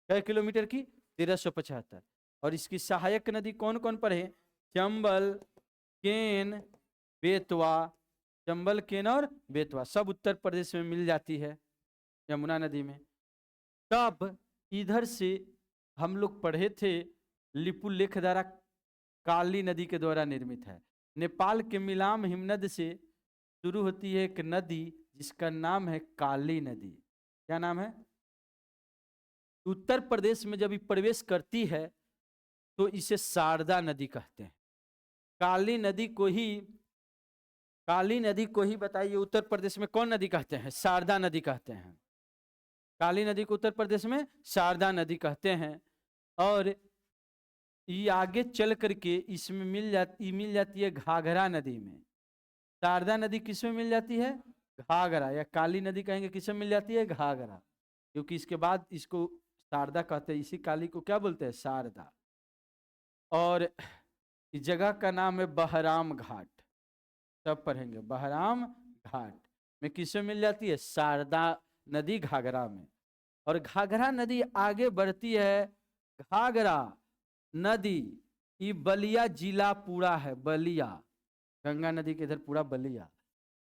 A: कै किलोमीटर की? 1375। और इसकी सहायक नदी कौन कौन पर है? चंबल, केन, बेतवा चंबल, केन और बेतवा सब उत्तर प्रदेश में मिल जाती है यमुना नदी में। तब इधर से हम लोग पढ़े थे लिपुलेख द्वारा काली नदी के द्वारा निर्मित है। नेपाल के मिलाम हिमनद से शुरू होती है एक नदी जिसका नाम है काली नदी। क्या नाम है? उत्तर प्रदेश में जब ये प्रवेश करती है तो इसे शारदा नदी कहते हैं। काली नदी को ही बताइए उत्तर प्रदेश में कौन नदी कहते हैं? शारदा नदी कहते हैं। काली नदी को उत्तर प्रदेश में शारदा नदी कहते हैं। और ये आगे चल करके इसमें मिल जाती है घाघरा नदी में। शारदा नदी किसमें मिल जाती है? घाघरा, या काली नदी कहेंगे किसमें मिल जाती है? घाघरा, क्योंकि इसके बाद इसको शारदा कहते हैं। इसी काली को क्या बोलते हैं? शारदा। और इस जगह का नाम है बहराम घाट। सब पढ़ेंगे बहराम घाट में किसमें मिल जाती है? शारदा नदी घाघरा में। और घाघरा नदी आगे बढ़ती है। घाघरा नदी ये बलिया जिला पूरा है, बलिया, गंगा नदी के इधर पूरा बलिया।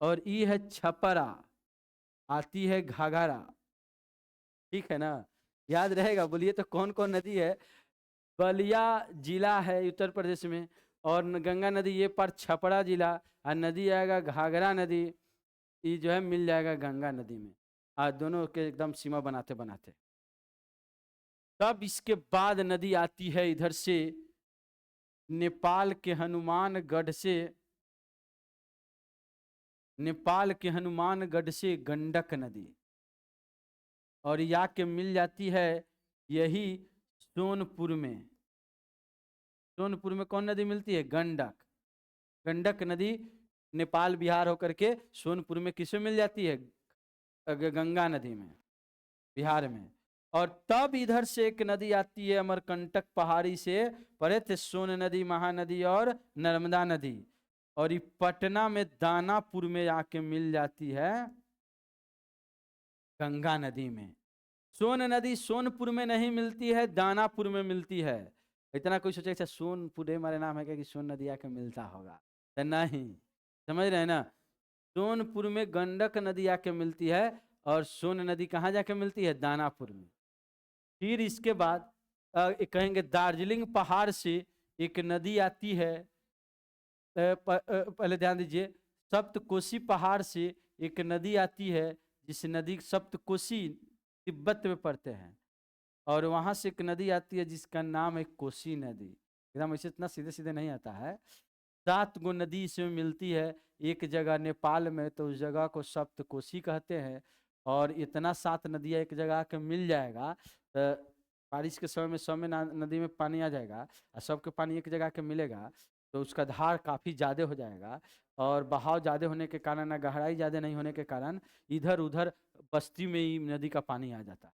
A: और ये है छपरा, आती है घाघरा। ठीक है ना? याद रहेगा, बोलिए तो कौन कौन नदी है? बलिया जिला है उत्तर प्रदेश में, और गंगा नदी ये पर छपरा जिला, और नदी आएगा घाघरा नदी, ये जो है मिल जाएगा गंगा नदी में। आज दोनों के एकदम सीमा बनाते बनाते। तब इसके बाद नदी आती है इधर से नेपाल के हनुमानगढ़ से गंडक नदी, और या के मिल जाती है यही सोनपुर में। सोनपुर में कौन नदी मिलती है? गंडक। गंडक नदी नेपाल बिहार होकर के सोनपुर में किसमें मिल जाती है? गंगा नदी में, बिहार में। और तब इधर से एक नदी आती है अमरकंटक पहाड़ी से, पढ़े थे सोन नदी, महानदी और नर्मदा नदी। और ये पटना में दानापुर में आके मिल जाती है गंगा नदी में। सोन नदी सोनपुर में नहीं मिलती है, दानापुर में मिलती है। इतना कोई सोचे अच्छा सोनपुर हमारे नाम है क्या कि सोन नदी आके मिलता होगा? तो नहीं, समझ रहे हैं ना? सोनपुर में गंडक नदी आके मिलती है, और सोन नदी कहाँ जाके मिलती है? दानापुर में। फिर इसके बाद कहेंगे दार्जिलिंग पहाड़ से एक नदी आती है। पहले ध्यान दीजिए, सप्तकोशी पहाड़ से एक नदी आती है, जिस नदी सप्तकोशी तिब्बत में पड़ते हैं। और वहां से एक नदी आती है जिसका नाम है कोसी नदी। एकदम ऐसे इतना सीधे सीधे नहीं आता है। 7 गो नदी इसमें मिलती है एक जगह नेपाल में, तो उस जगह को सप्तकोशी कहते हैं। और इतना 7 नदियाँ एक जगह के मिल जाएगा तो बारिश के समय में सब में नदी में पानी आ जाएगा, और सबके पानी एक जगह के मिलेगा, तो उसका धार काफ़ी ज़्यादा हो जाएगा। और बहाव ज़्यादा होने के कारण, ना गहराई ज़्यादा नहीं होने के कारण, इधर उधर बस्ती में ही नदी का पानी आ जाता है,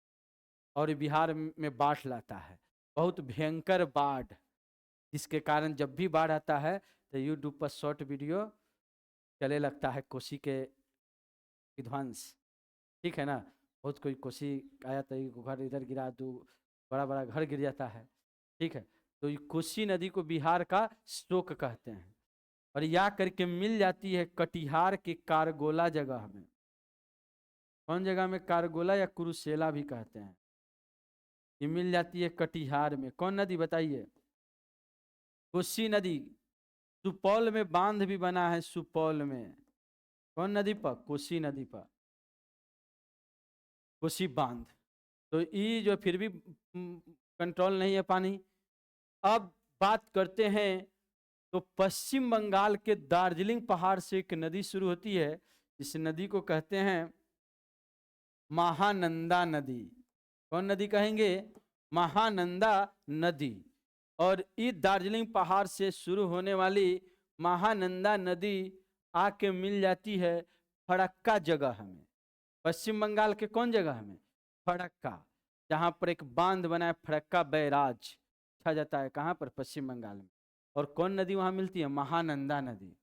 A: और बिहार में बाढ़ लाता है, बहुत भयंकर बाढ़। जिसके कारण जब भी बाढ़ आता है तो यूट्यूब पर शॉर्ट वीडियो चले लगता है कोसी के विध्वंस। ठीक है ना? बहुत कोई कोसी आया तो घर इधर गिरा, तो बड़ा बड़ा घर गिर जाता है। ठीक है, तो ये कोसी नदी को बिहार का शोक कहते हैं। और या करके मिल जाती है कटिहार के कारगोला जगह में। कौन जगह में? कारगोला या कुरुसेला भी कहते हैं। ये मिल जाती है कटिहार में। कौन नदी बताइए? कोसी नदी। सुपौल में बांध भी बना है, सुपौल में। कौन नदी पर? कोसी नदी पर, कोसी बांध। तो ये जो फिर भी कंट्रोल नहीं है पानी। अब बात करते हैं तो पश्चिम बंगाल के दार्जिलिंग पहाड़ से एक नदी शुरू होती है, इस नदी को कहते हैं महानंदा नदी। कौन नदी कहेंगे? महानंदा नदी। और इस दार्जिलिंग पहाड़ से शुरू होने वाली महानंदा नदी आके मिल जाती है फरक्का जगह में। पश्चिम बंगाल के कौन जगह में? फरक्का, जहाँ पर एक बांध बना है फरक्का बैराज, छा जाता है कहाँ पर? पश्चिम बंगाल में। और कौन नदी वहाँ मिलती है? महानंदा नदी।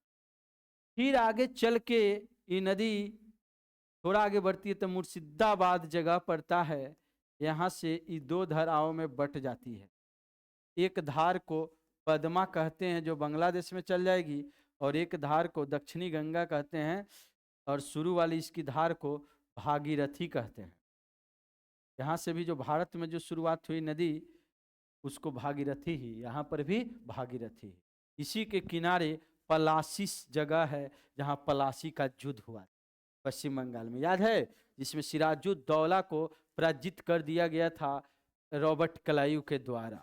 A: फिर आगे चल के ये नदी थोड़ा आगे बढ़ती है तो मुर्शिदाबाद जगह पड़ता है। यहाँ से ये 2 धाराओं में बट जाती है। एक धार को पद्मा कहते हैं जो बांग्लादेश में चल जाएगी, और एक धार को दक्षिणी गंगा कहते हैं और शुरू वाली इसकी धार को भागीरथी कहते हैं। यहाँ से भी जो भारत में जो शुरुआत हुई नदी उसको भागीरथी ही, यहाँ पर भी भागीरथी ही। इसी के किनारे पलासी जगह है जहाँ पलासी का युद्ध हुआ पश्चिम बंगाल में, याद है, जिसमें सिराजुद्दौला को पराजित कर दिया गया था रॉबर्ट क्लाइव के द्वारा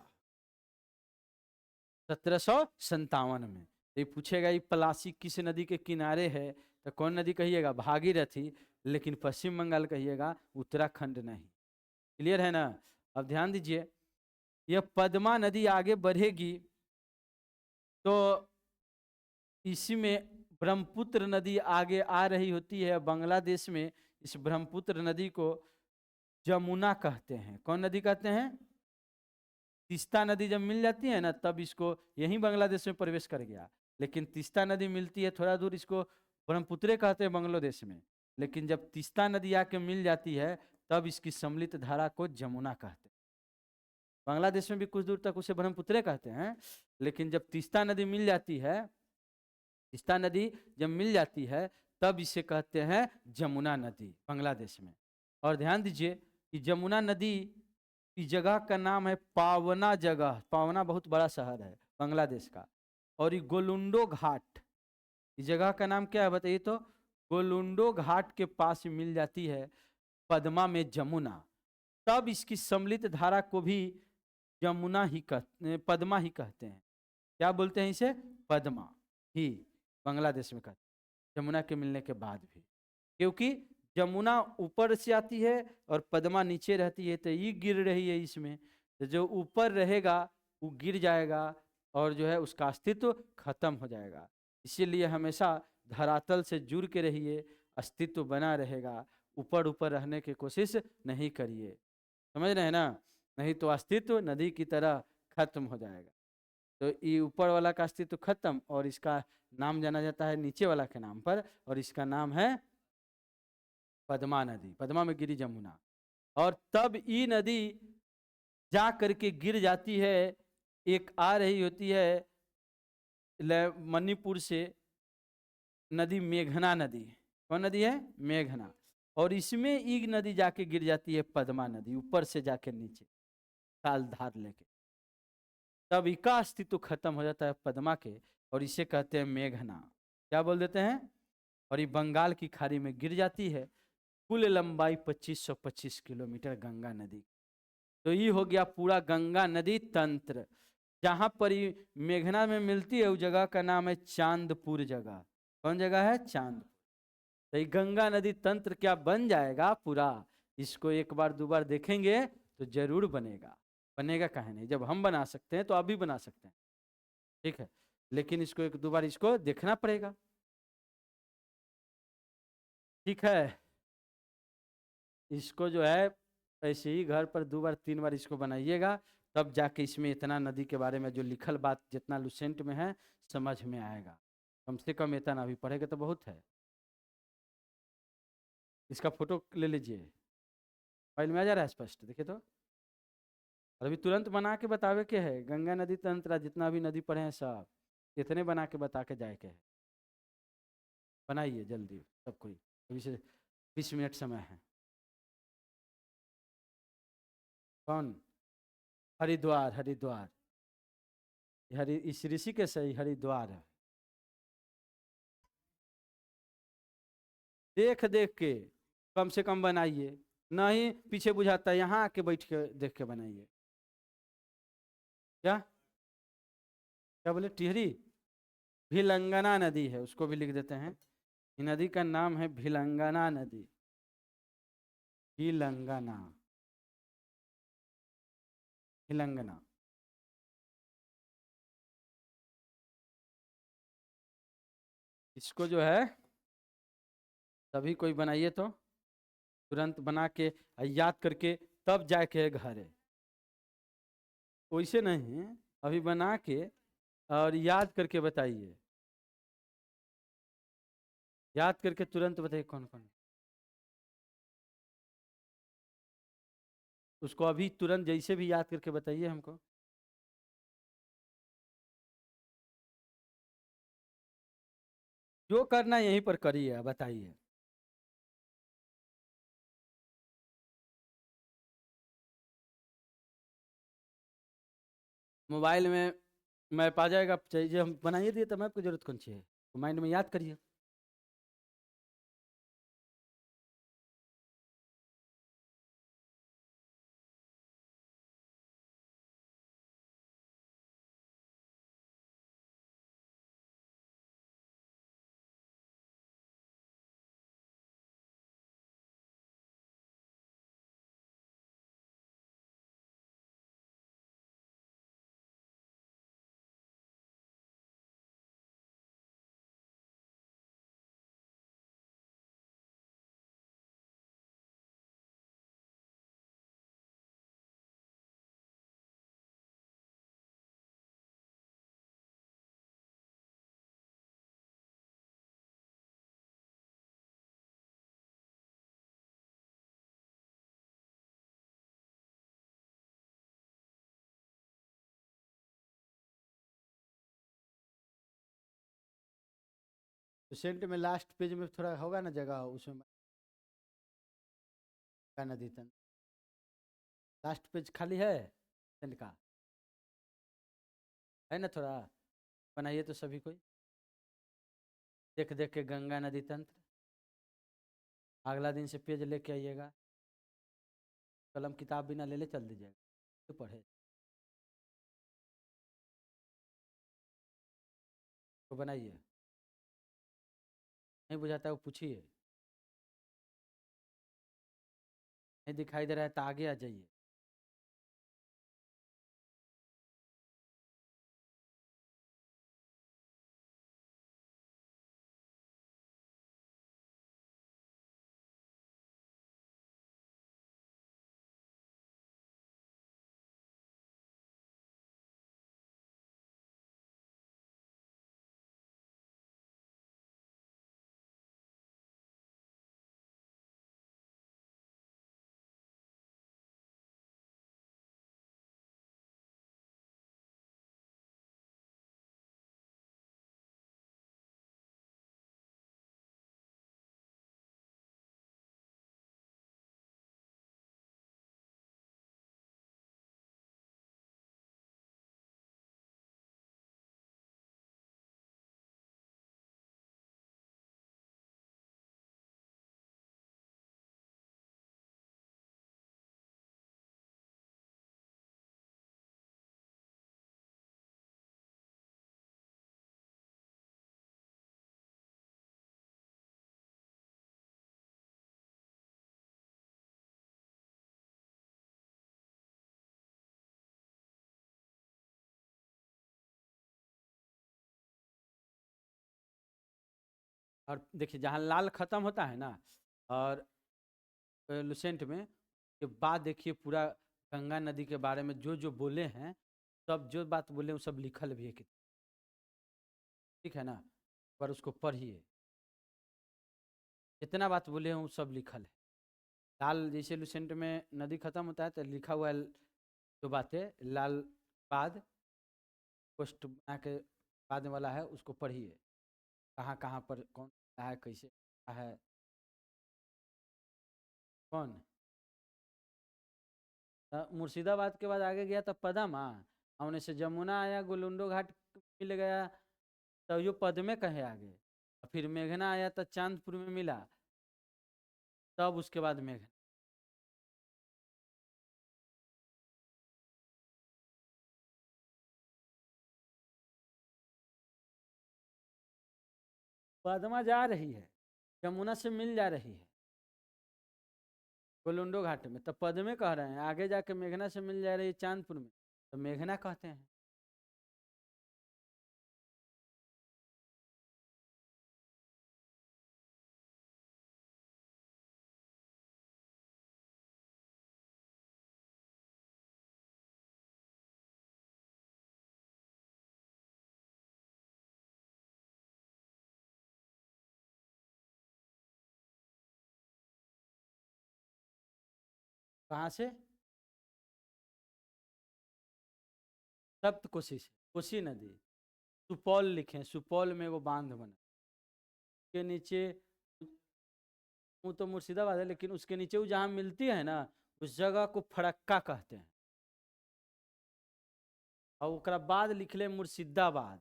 A: 1757 में। तो ये पूछेगा ये पलासी किस नदी के किनारे है, तो कौन नदी कहिएगा, भागीरथी, लेकिन पश्चिम बंगाल कहिएगा, उत्तराखंड नहीं। क्लियर है ना। अब ध्यान दीजिए, यह पद्मा नदी आगे बढ़ेगी तो इसी में ब्रह्मपुत्र नदी आगे आ रही होती है। बांग्लादेश में इस ब्रह्मपुत्र नदी को जमुना कहते हैं। कौन नदी कहते हैं, तीस्ता नदी जब मिल जाती है ना तब इसको यहीं बांग्लादेश में प्रवेश कर गया, लेकिन तीस्ता नदी मिलती है थोड़ा दूर, इसको ब्रह्मपुत्रे कहते हैं बांग्लादेश में, लेकिन जब तीस्ता नदी आके मिल जाती है तब इसकी सम्मिलित धारा को जमुना कहते हैं। बांग्लादेश में भी कुछ दूर तक उसे ब्रह्मपुत्रे कहते हैं, लेकिन जब तीस्ता नदी मिल जाती है, तीस्ता नदी जब मिल जाती है तब इसे कहते हैं जमुना नदी बांग्लादेश में। और ध्यान दीजिए कि जमुना नदी की जगह का नाम है पावना जगह। पावना बहुत बड़ा शहर है बांग्लादेश का। और ये गोलुंडो घाट, इस जगह का नाम क्या है बताइए तो, गोलुंडो घाट के पास मिल जाती है पद्मा में जमुना, तब इसकी सम्मिलित धारा को भी जमुना ही कहते, पद्मा ही कहते हैं। क्या बोलते हैं इसे, पद्मा ही बांग्लादेश में कहते हैं, जमुना के मिलने के बाद भी, क्योंकि जमुना ऊपर से आती है और पद्मा नीचे रहती है, तो ये गिर रही है इसमें, तो जो ऊपर रहेगा वो गिर जाएगा और जो है उसका अस्तित्व खत्म हो जाएगा। इसीलिए हमेशा धरातल से जुड़ के रहिए, अस्तित्व बना रहेगा। ऊपर ऊपर रहने की कोशिश नहीं करिए, समझ रहे हैं ना, नहीं तो अस्तित्व नदी की तरह खत्म हो जाएगा। तो ये ऊपर वाला का अस्तित्व खत्म और इसका नाम जाना जाता है नीचे वाला के नाम पर, और इसका नाम है पद्मा नदी। पद्मा में गिरी जमुना, और तब ये नदी जा करके गिर जाती है, एक आ रही होती है मणिपुर से नदी, मेघना नदी। कौन नदी है, मेघना, और इसमें ई नदी जाके गिर जाती है पद्मा नदी, ऊपर से जाके नीचे ताल धार लेके, तब इसका अस्तित्व खत्म हो जाता है पद्मा के, और इसे कहते हैं मेघना। क्या बोल देते हैं, और ये बंगाल की खाड़ी में गिर जाती है। कुल लंबाई 2525 किलोमीटर गंगा नदी। तो ये हो गया पूरा गंगा नदी तंत्र। जहां पर ये मेघना में मिलती है उस जगह का नाम है चांदपुर जगह। कौन जगह है, चांदपुर। तो ये गंगा नदी तंत्र क्या बन जाएगा पूरा, इसको एक बार दो बार देखेंगे तो जरूर बनेगा। बनेगा कहे नहीं, जब हम बना सकते हैं तो आप भी बना सकते हैं, ठीक है, लेकिन इसको एक दो बार इसको देखना पड़ेगा, ठीक है। इसको जो है ऐसे ही घर पर दो बार तीन बार इसको बनाइएगा, तब जाके इसमें इतना नदी के बारे में जो लिखल बात जितना लुसेंट में है समझ में आएगा। कम से कम इतना अभी पढ़ेगा तो बहुत है। इसका फोटो ले लीजिए, फाइल में आ जा रहा है स्पष्ट, देखिए तो। और अभी तुरंत बना के बतावे के है, गंगा नदी तंत्र जितना भी नदी पढ़े हैं सब इतने बना के बता के जाए के है। बनाइए जल्दी सब कोई, अभी से 20 मिनट समय है। कौन, हरिद्वार, हरिद्वार, इस ऋषिकेश से हरिद्वार है। देख देख के कम से कम बनाइए, नहीं पीछे बुझाता है, यहाँ आके बैठ के देख के बनाइए। क्या क्या बोले, टिहरी, भिलंगना नदी है, उसको भी लिख देते हैं। नदी का नाम है भिलंगना नदी, भिलंगना, भिलंगना। इसको जो है तभी कोई बनाइए तो तुरंत बना के याद करके तब जाके घर है, वैसे नहीं अभी बना के और याद करके बताइए, याद करके तुरंत बताइए कौन कौन। उसको अभी तुरंत जैसे भी याद करके बताइए हमको। जो करना यहीं पर करिए, बताइए। मोबाइल में मैप आ जाएगा, चाहिए हम बनाइए दिए तो मैप की जरूरत कौन सी है, तो माइंड में याद करिए। तो सेंट में लास्ट पेज में थोड़ा होगा ना जगह, उसमें का नदी तन लास्ट पेज खाली है सेंट का, है ना? थोड़ा बनाइए तो सभी कोई देख देख के, गंगा नदी तंत्र। अगला दिन से पेज लेके आइएगा, कलम किताब भी ना ले ले, चल दीजिएगा तो पढ़े तो बनाइए। नहीं बुझाता है वो पूछिए, नहीं दिखाई दे रहा है तो आगे आ जाइए। और देखिए जहाँ लाल खत्म होता है ना, और लुसेंट में के बाद देखिए पूरा गंगा नदी के बारे में जो जो बोले हैं, सब जो बात बोले वो सब लिखल भी है ठीक है ना? पर उसको पढ़िए, जितना बात बोले हैं वो सब लिखल है। लाल जैसे लुसेंट में नदी खत्म होता है तो लिखा हुआ है जो बातें लाल बाद पोस्ट बना के बाद वाला है, उसको पढ़िए, कहाँ कहाँ पर कौन है, कैसे है, कौन। मुर्शिदाबाद के बाद आगे गया तब पदमा, होने से जमुना आया, गोलुंडो घाट मिल गया, तब यो पद में कहे आगे, फिर मेघना आया तो चांदपुर में मिला, तब उसके बाद मेघना। पद्मा जा रही है, यमुना से मिल जा रही है गोलुंडो घाट में, तब पद में कह रहे हैं, आगे जाके मेघना से मिल जा रही है चांदपुर में, तो मेघना कहते हैं। कहाँ से? सप्त कोशी से, कोसी नदी। सुपौल लिखे, सुपौल में वो बांध बना। के नीचे वो तो मुर्शिदाबाद है, लेकिन उसके नीचे वो जहाँ मिलती है ना, उस जगह को फरक्का कहते हैं। और ओकरा बाद लिखले मुर्शिदाबाद,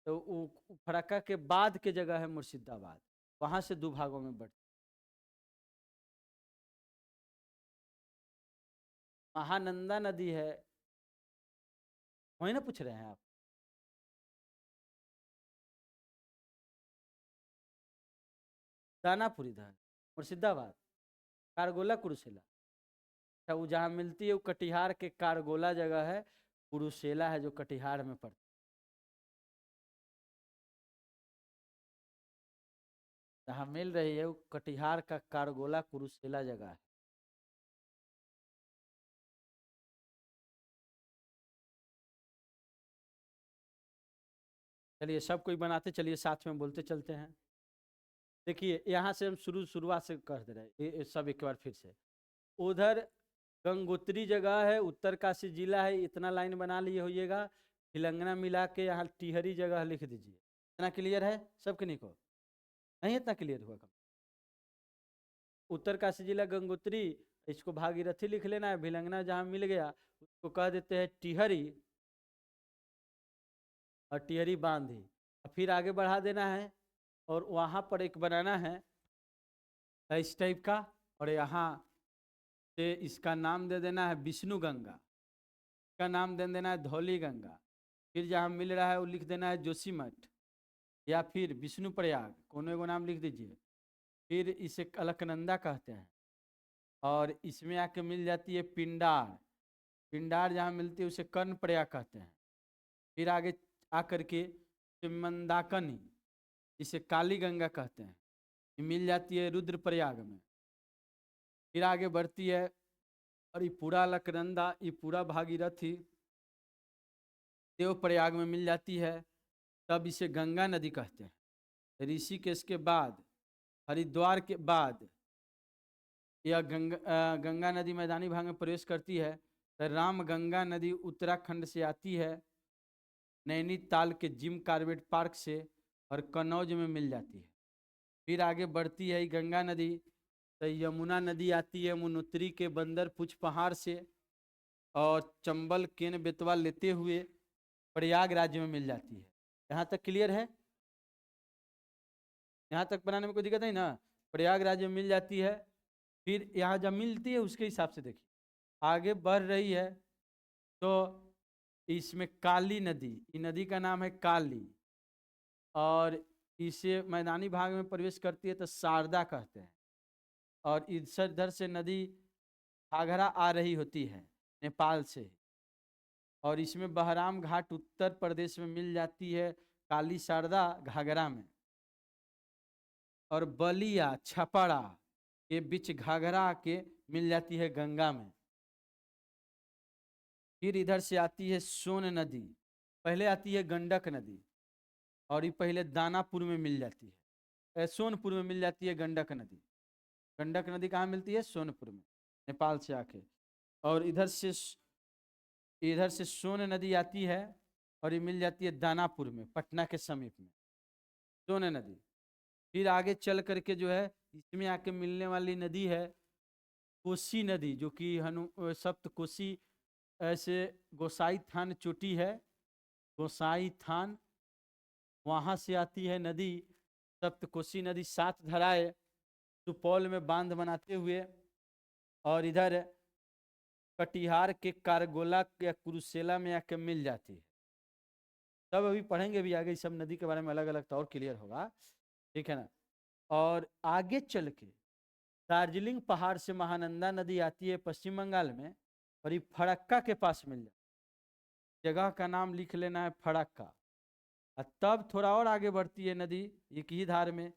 A: तो वो फरक्का के बाद के जगह है मुर्शिदाबाद, वहां से दो भागों में बढ़। महानंदा नदी है, वही ना पूछ रहे हैं आप? दानापुर इधर मुर्शिदाबाद, कारगोला कुरुसेला। अच्छा, वो जहाँ मिलती है वो कटिहार के कारगोला जगह है, कुरुसेला है जो कटिहार में पड़ता है। जहाँ मिल रही है वो कटिहार का कारगोला कुरुसेला जगह है। चलिए सब कोई बनाते चलिए, साथ में बोलते चलते हैं। देखिए यहाँ से हम शुरुआत से कर दे रहे हैं, ये सब एक बार फिर से। उधर गंगोत्री जगह है, उत्तरकाशी जिला है, इतना लाइन बना लिए होइएगा। तेलंगाना मिला के यहाँ टिहरी जगह लिख दीजिए। इतना क्लियर है सबके नहीं को? नहीं इतना क्लियर हुआ कम? उत्तरकाशी जिला गंगोत्री, इसको भागीरथी लिख लेना है। भिलंगना जहाँ मिल गया उसको कह देते हैं टिहरी, और टिहरी बांधी। फिर आगे बढ़ा देना है, और वहाँ पर एक बनाना है इस टाइप का, और यहाँ से इसका नाम दे देना है विष्णु गंगा, इसका नाम दे देना है धौली गंगा। फिर जहाँ मिल रहा है वो लिख देना है जोशीमठ, या फिर विष्णु प्रयाग, कोनो एगो नाम लिख दीजिए। फिर इसे अलकनंदा कहते हैं। और इसमें आके मिल जाती है पिंडार, पिंडार जहाँ मिलती है उसे कर्ण प्रयाग कहते हैं। फिर आगे आकर के मंदाकिनी, जिसे काली गंगा कहते हैं, ये मिल जाती है रुद्रप्रयाग में। फिर आगे बढ़ती है, और ये पूरा अलकनंदा, ये पूरा भागीरथी देवप्रयाग में मिल जाती है, तब इसे गंगा नदी कहते हैं। ऋषिकेश के बाद, हरिद्वार के बाद यह गंगा नदी मैदानी भाग में प्रवेश करती है। तो राम गंगा नदी उत्तराखंड से आती है, नैनीताल के जिम कार्बेट पार्क से, और कन्नौज में मिल जाती है। फिर आगे बढ़ती है गंगा नदी, तो यमुना नदी आती है मुनोत्री के बंदर पुछ पहाड़ से, और चंबल केन बेतवा लेते हुए प्रयाग राज्य में मिल जाती है। यहाँ तक क्लियर है? यहाँ तक बनाने में कोई दिक्कत नहीं ना? प्रयाग राज्य में मिल जाती है। फिर यहाँ जब मिलती है उसके हिसाब से देखिए आगे बढ़ रही है, तो इसमें काली नदी, ये नदी का नाम है काली, और इसे मैदानी भाग में प्रवेश करती है तो शारदा कहते हैं। और इधर से नदी घाघरा आ रही होती है नेपाल से, और इसमें बहराम घाट उत्तर प्रदेश में मिल जाती है काली शारदा घाघरा में, और बलिया छपरा के बीच घाघरा के मिल जाती है गंगा में। फिर इधर से आती है सोन नदी, पहले आती है गंडक नदी, और ये पहले दानापुर में मिल जाती है, सोनपुर में मिल जाती है गंडक नदी। गंडक नदी कहाँ मिलती है? सोनपुर में, नेपाल से आके। और इधर से सोन नदी आती है, और ये मिल जाती है दानापुर में, पटना के समीप में, सोन नदी। फिर आगे चल करके जो है इसमें आके मिलने वाली नदी है कोसी नदी, जो कि सप्त कोसी ऐसे गोसाई थान चोटी है, गोसाई थान, वहाँ से आती है नदी सप्त कोसी नदी, 7 धाराएं सुपौल में बांध बनाते हुए, और इधर कटिहार के कारगोला या कुरुसेला में आके मिल जाती है। तब अभी पढ़ेंगे भी आगे, इस सब नदी के बारे में अलग अलग तो और क्लियर होगा, ठीक है ना? और आगे चल के दार्जिलिंग पहाड़ से महानंदा नदी आती है पश्चिम बंगाल में, और ये फरक्का के पास मिल जाती है। जगह का नाम लिख लेना है फरक्का। और तब थोड़ा और आगे बढ़ती है नदी एक ही धार में,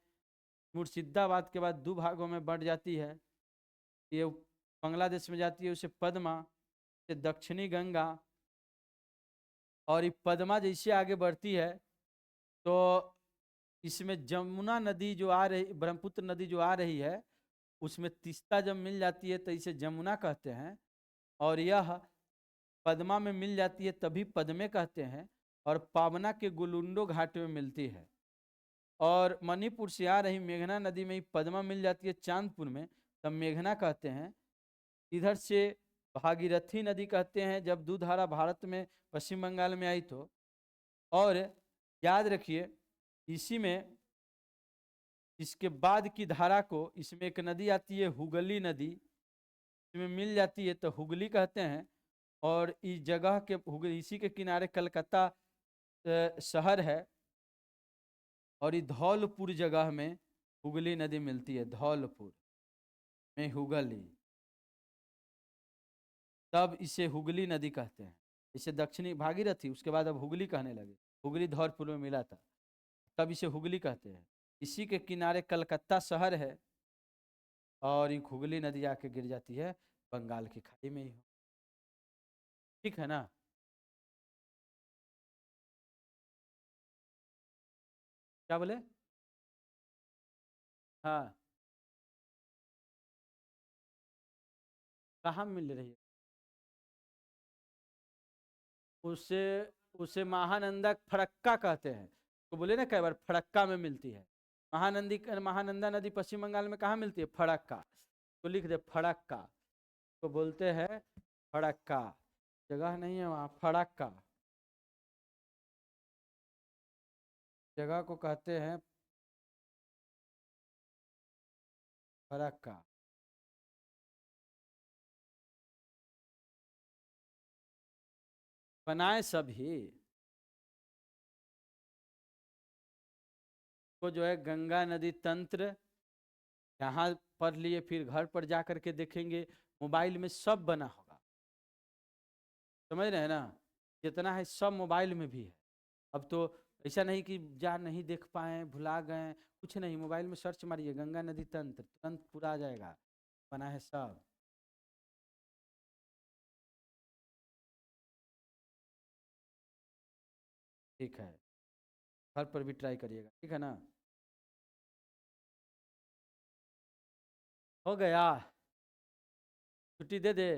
A: मुर्शिदाबाद के बाद 2 भागों में बढ़ जाती है। ये बांग्लादेश में जाती है, उसे पद्मा, ये दक्षिणी गंगा। और ये पद्मा जैसे आगे बढ़ती है तो इसमें जमुना नदी जो आ रही, ब्रह्मपुत्र नदी जो आ रही है, उसमें तीस्ता जब मिल जाती है तो इसे जमुना कहते हैं। और यह पद्मा में मिल जाती है तभी पद्मे कहते हैं, और पावना के गुलुंडो घाट में मिलती है। और मणिपुर से आ रही मेघना नदी में ही पद्मा मिल जाती है चांदपुर में, तब मेघना कहते हैं। इधर से भागीरथी नदी कहते हैं जब दूधारा भारत में पश्चिम बंगाल में आई तो। और याद रखिए इसी में इसके बाद की धारा को, इसमें एक नदी आती है हुगली नदी, इसमें मिल जाती है तो हुगली कहते हैं। और इस जगह के हुगली, इसी के किनारे कलकत्ता शहर है, और ये धौलपुर जगह में हुगली नदी मिलती है, धौलपुर में हुगली, तब इसे हुगली नदी कहते हैं। इसे दक्षिणी भागीरथी, उसके बाद अब हुगली कहने लगे, हुगली धौलपुर में मिला था, तब इसे हुगली कहते हैं। इसी के किनारे कलकत्ता शहर है, और ये हुगली नदी आके गिर जाती है बंगाल की खाड़ी में ही। ठीक है ना? क्या बोले? हाँ, कहाँ मिल रही है? उसे उसे महानंदा फरक्का कहते हैं। तो बोले ना कई बार फरक्का में मिलती है। महानंदा नदी पश्चिम बंगाल में कहाँ मिलती है? फरक्का। तो लिख दे फरक्का, तो बोलते हैं फरक्का, जगह नहीं है वहाँ, फरक्का जगह को कहते हैं फरक्का। बनाए सभी को जो है गंगा नदी तंत्र, यहाँ पढ़ लिए, फिर घर पर जा करके देखेंगे, मोबाइल में सब बना होगा। समझ रहे हैं ना? जितना है सब मोबाइल में भी है। अब तो ऐसा नहीं कि जा नहीं देख पाए, भुला गए, कुछ नहीं, मोबाइल में सर्च मारिए गंगा नदी तंत्र, तुरंत पूरा आ जाएगा, बना है सब। ठीक है, घर पर भी ट्राई करिएगा, ठीक है ना? हो गया? छुट्टी दे दे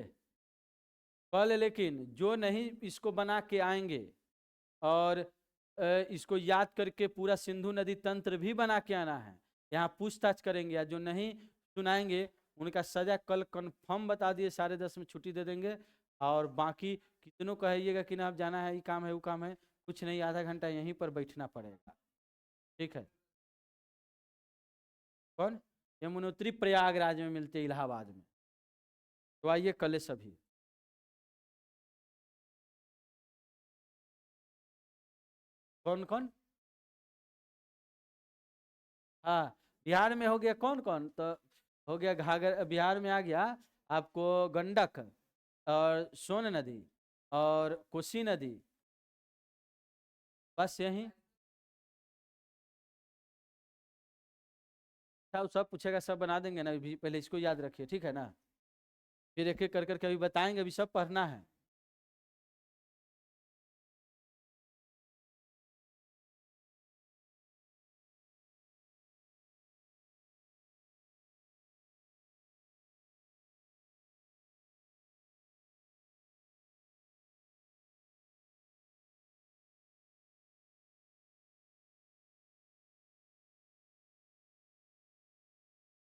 A: कल, लेकिन जो नहीं इसको बना के आएंगे और इसको याद करके पूरा सिंधु नदी तंत्र भी बना के आना है, यहाँ पूछताछ करेंगे, या जो नहीं सुनाएंगे उनका सजा कल कंफर्म बता दिए 10:30 में छुट्टी दे देंगे। और बाकी कितनों कहिएगा कि ना आप जाना है, ये काम है वो काम है, कुछ नहीं, आधा घंटा यहीं पर बैठना पड़ेगा। ठीक है? कौन? यमुनोत्री प्रयागराज में मिलते हैं, इलाहाबाद में। तो आइए कल सभी। कौन कौन? हाँ, बिहार में हो गया कौन कौन? तो हो गया घाघर, बिहार में आ गया आपको गंडक और सोन नदी और कोसी नदी, बस यही। सब सब पूछेगा, सब बना देंगे ना, अभी पहले इसको याद रखिए, ठीक है ना? फिर एक एक कर करके अभी बताएंगे, अभी सब पढ़ना है।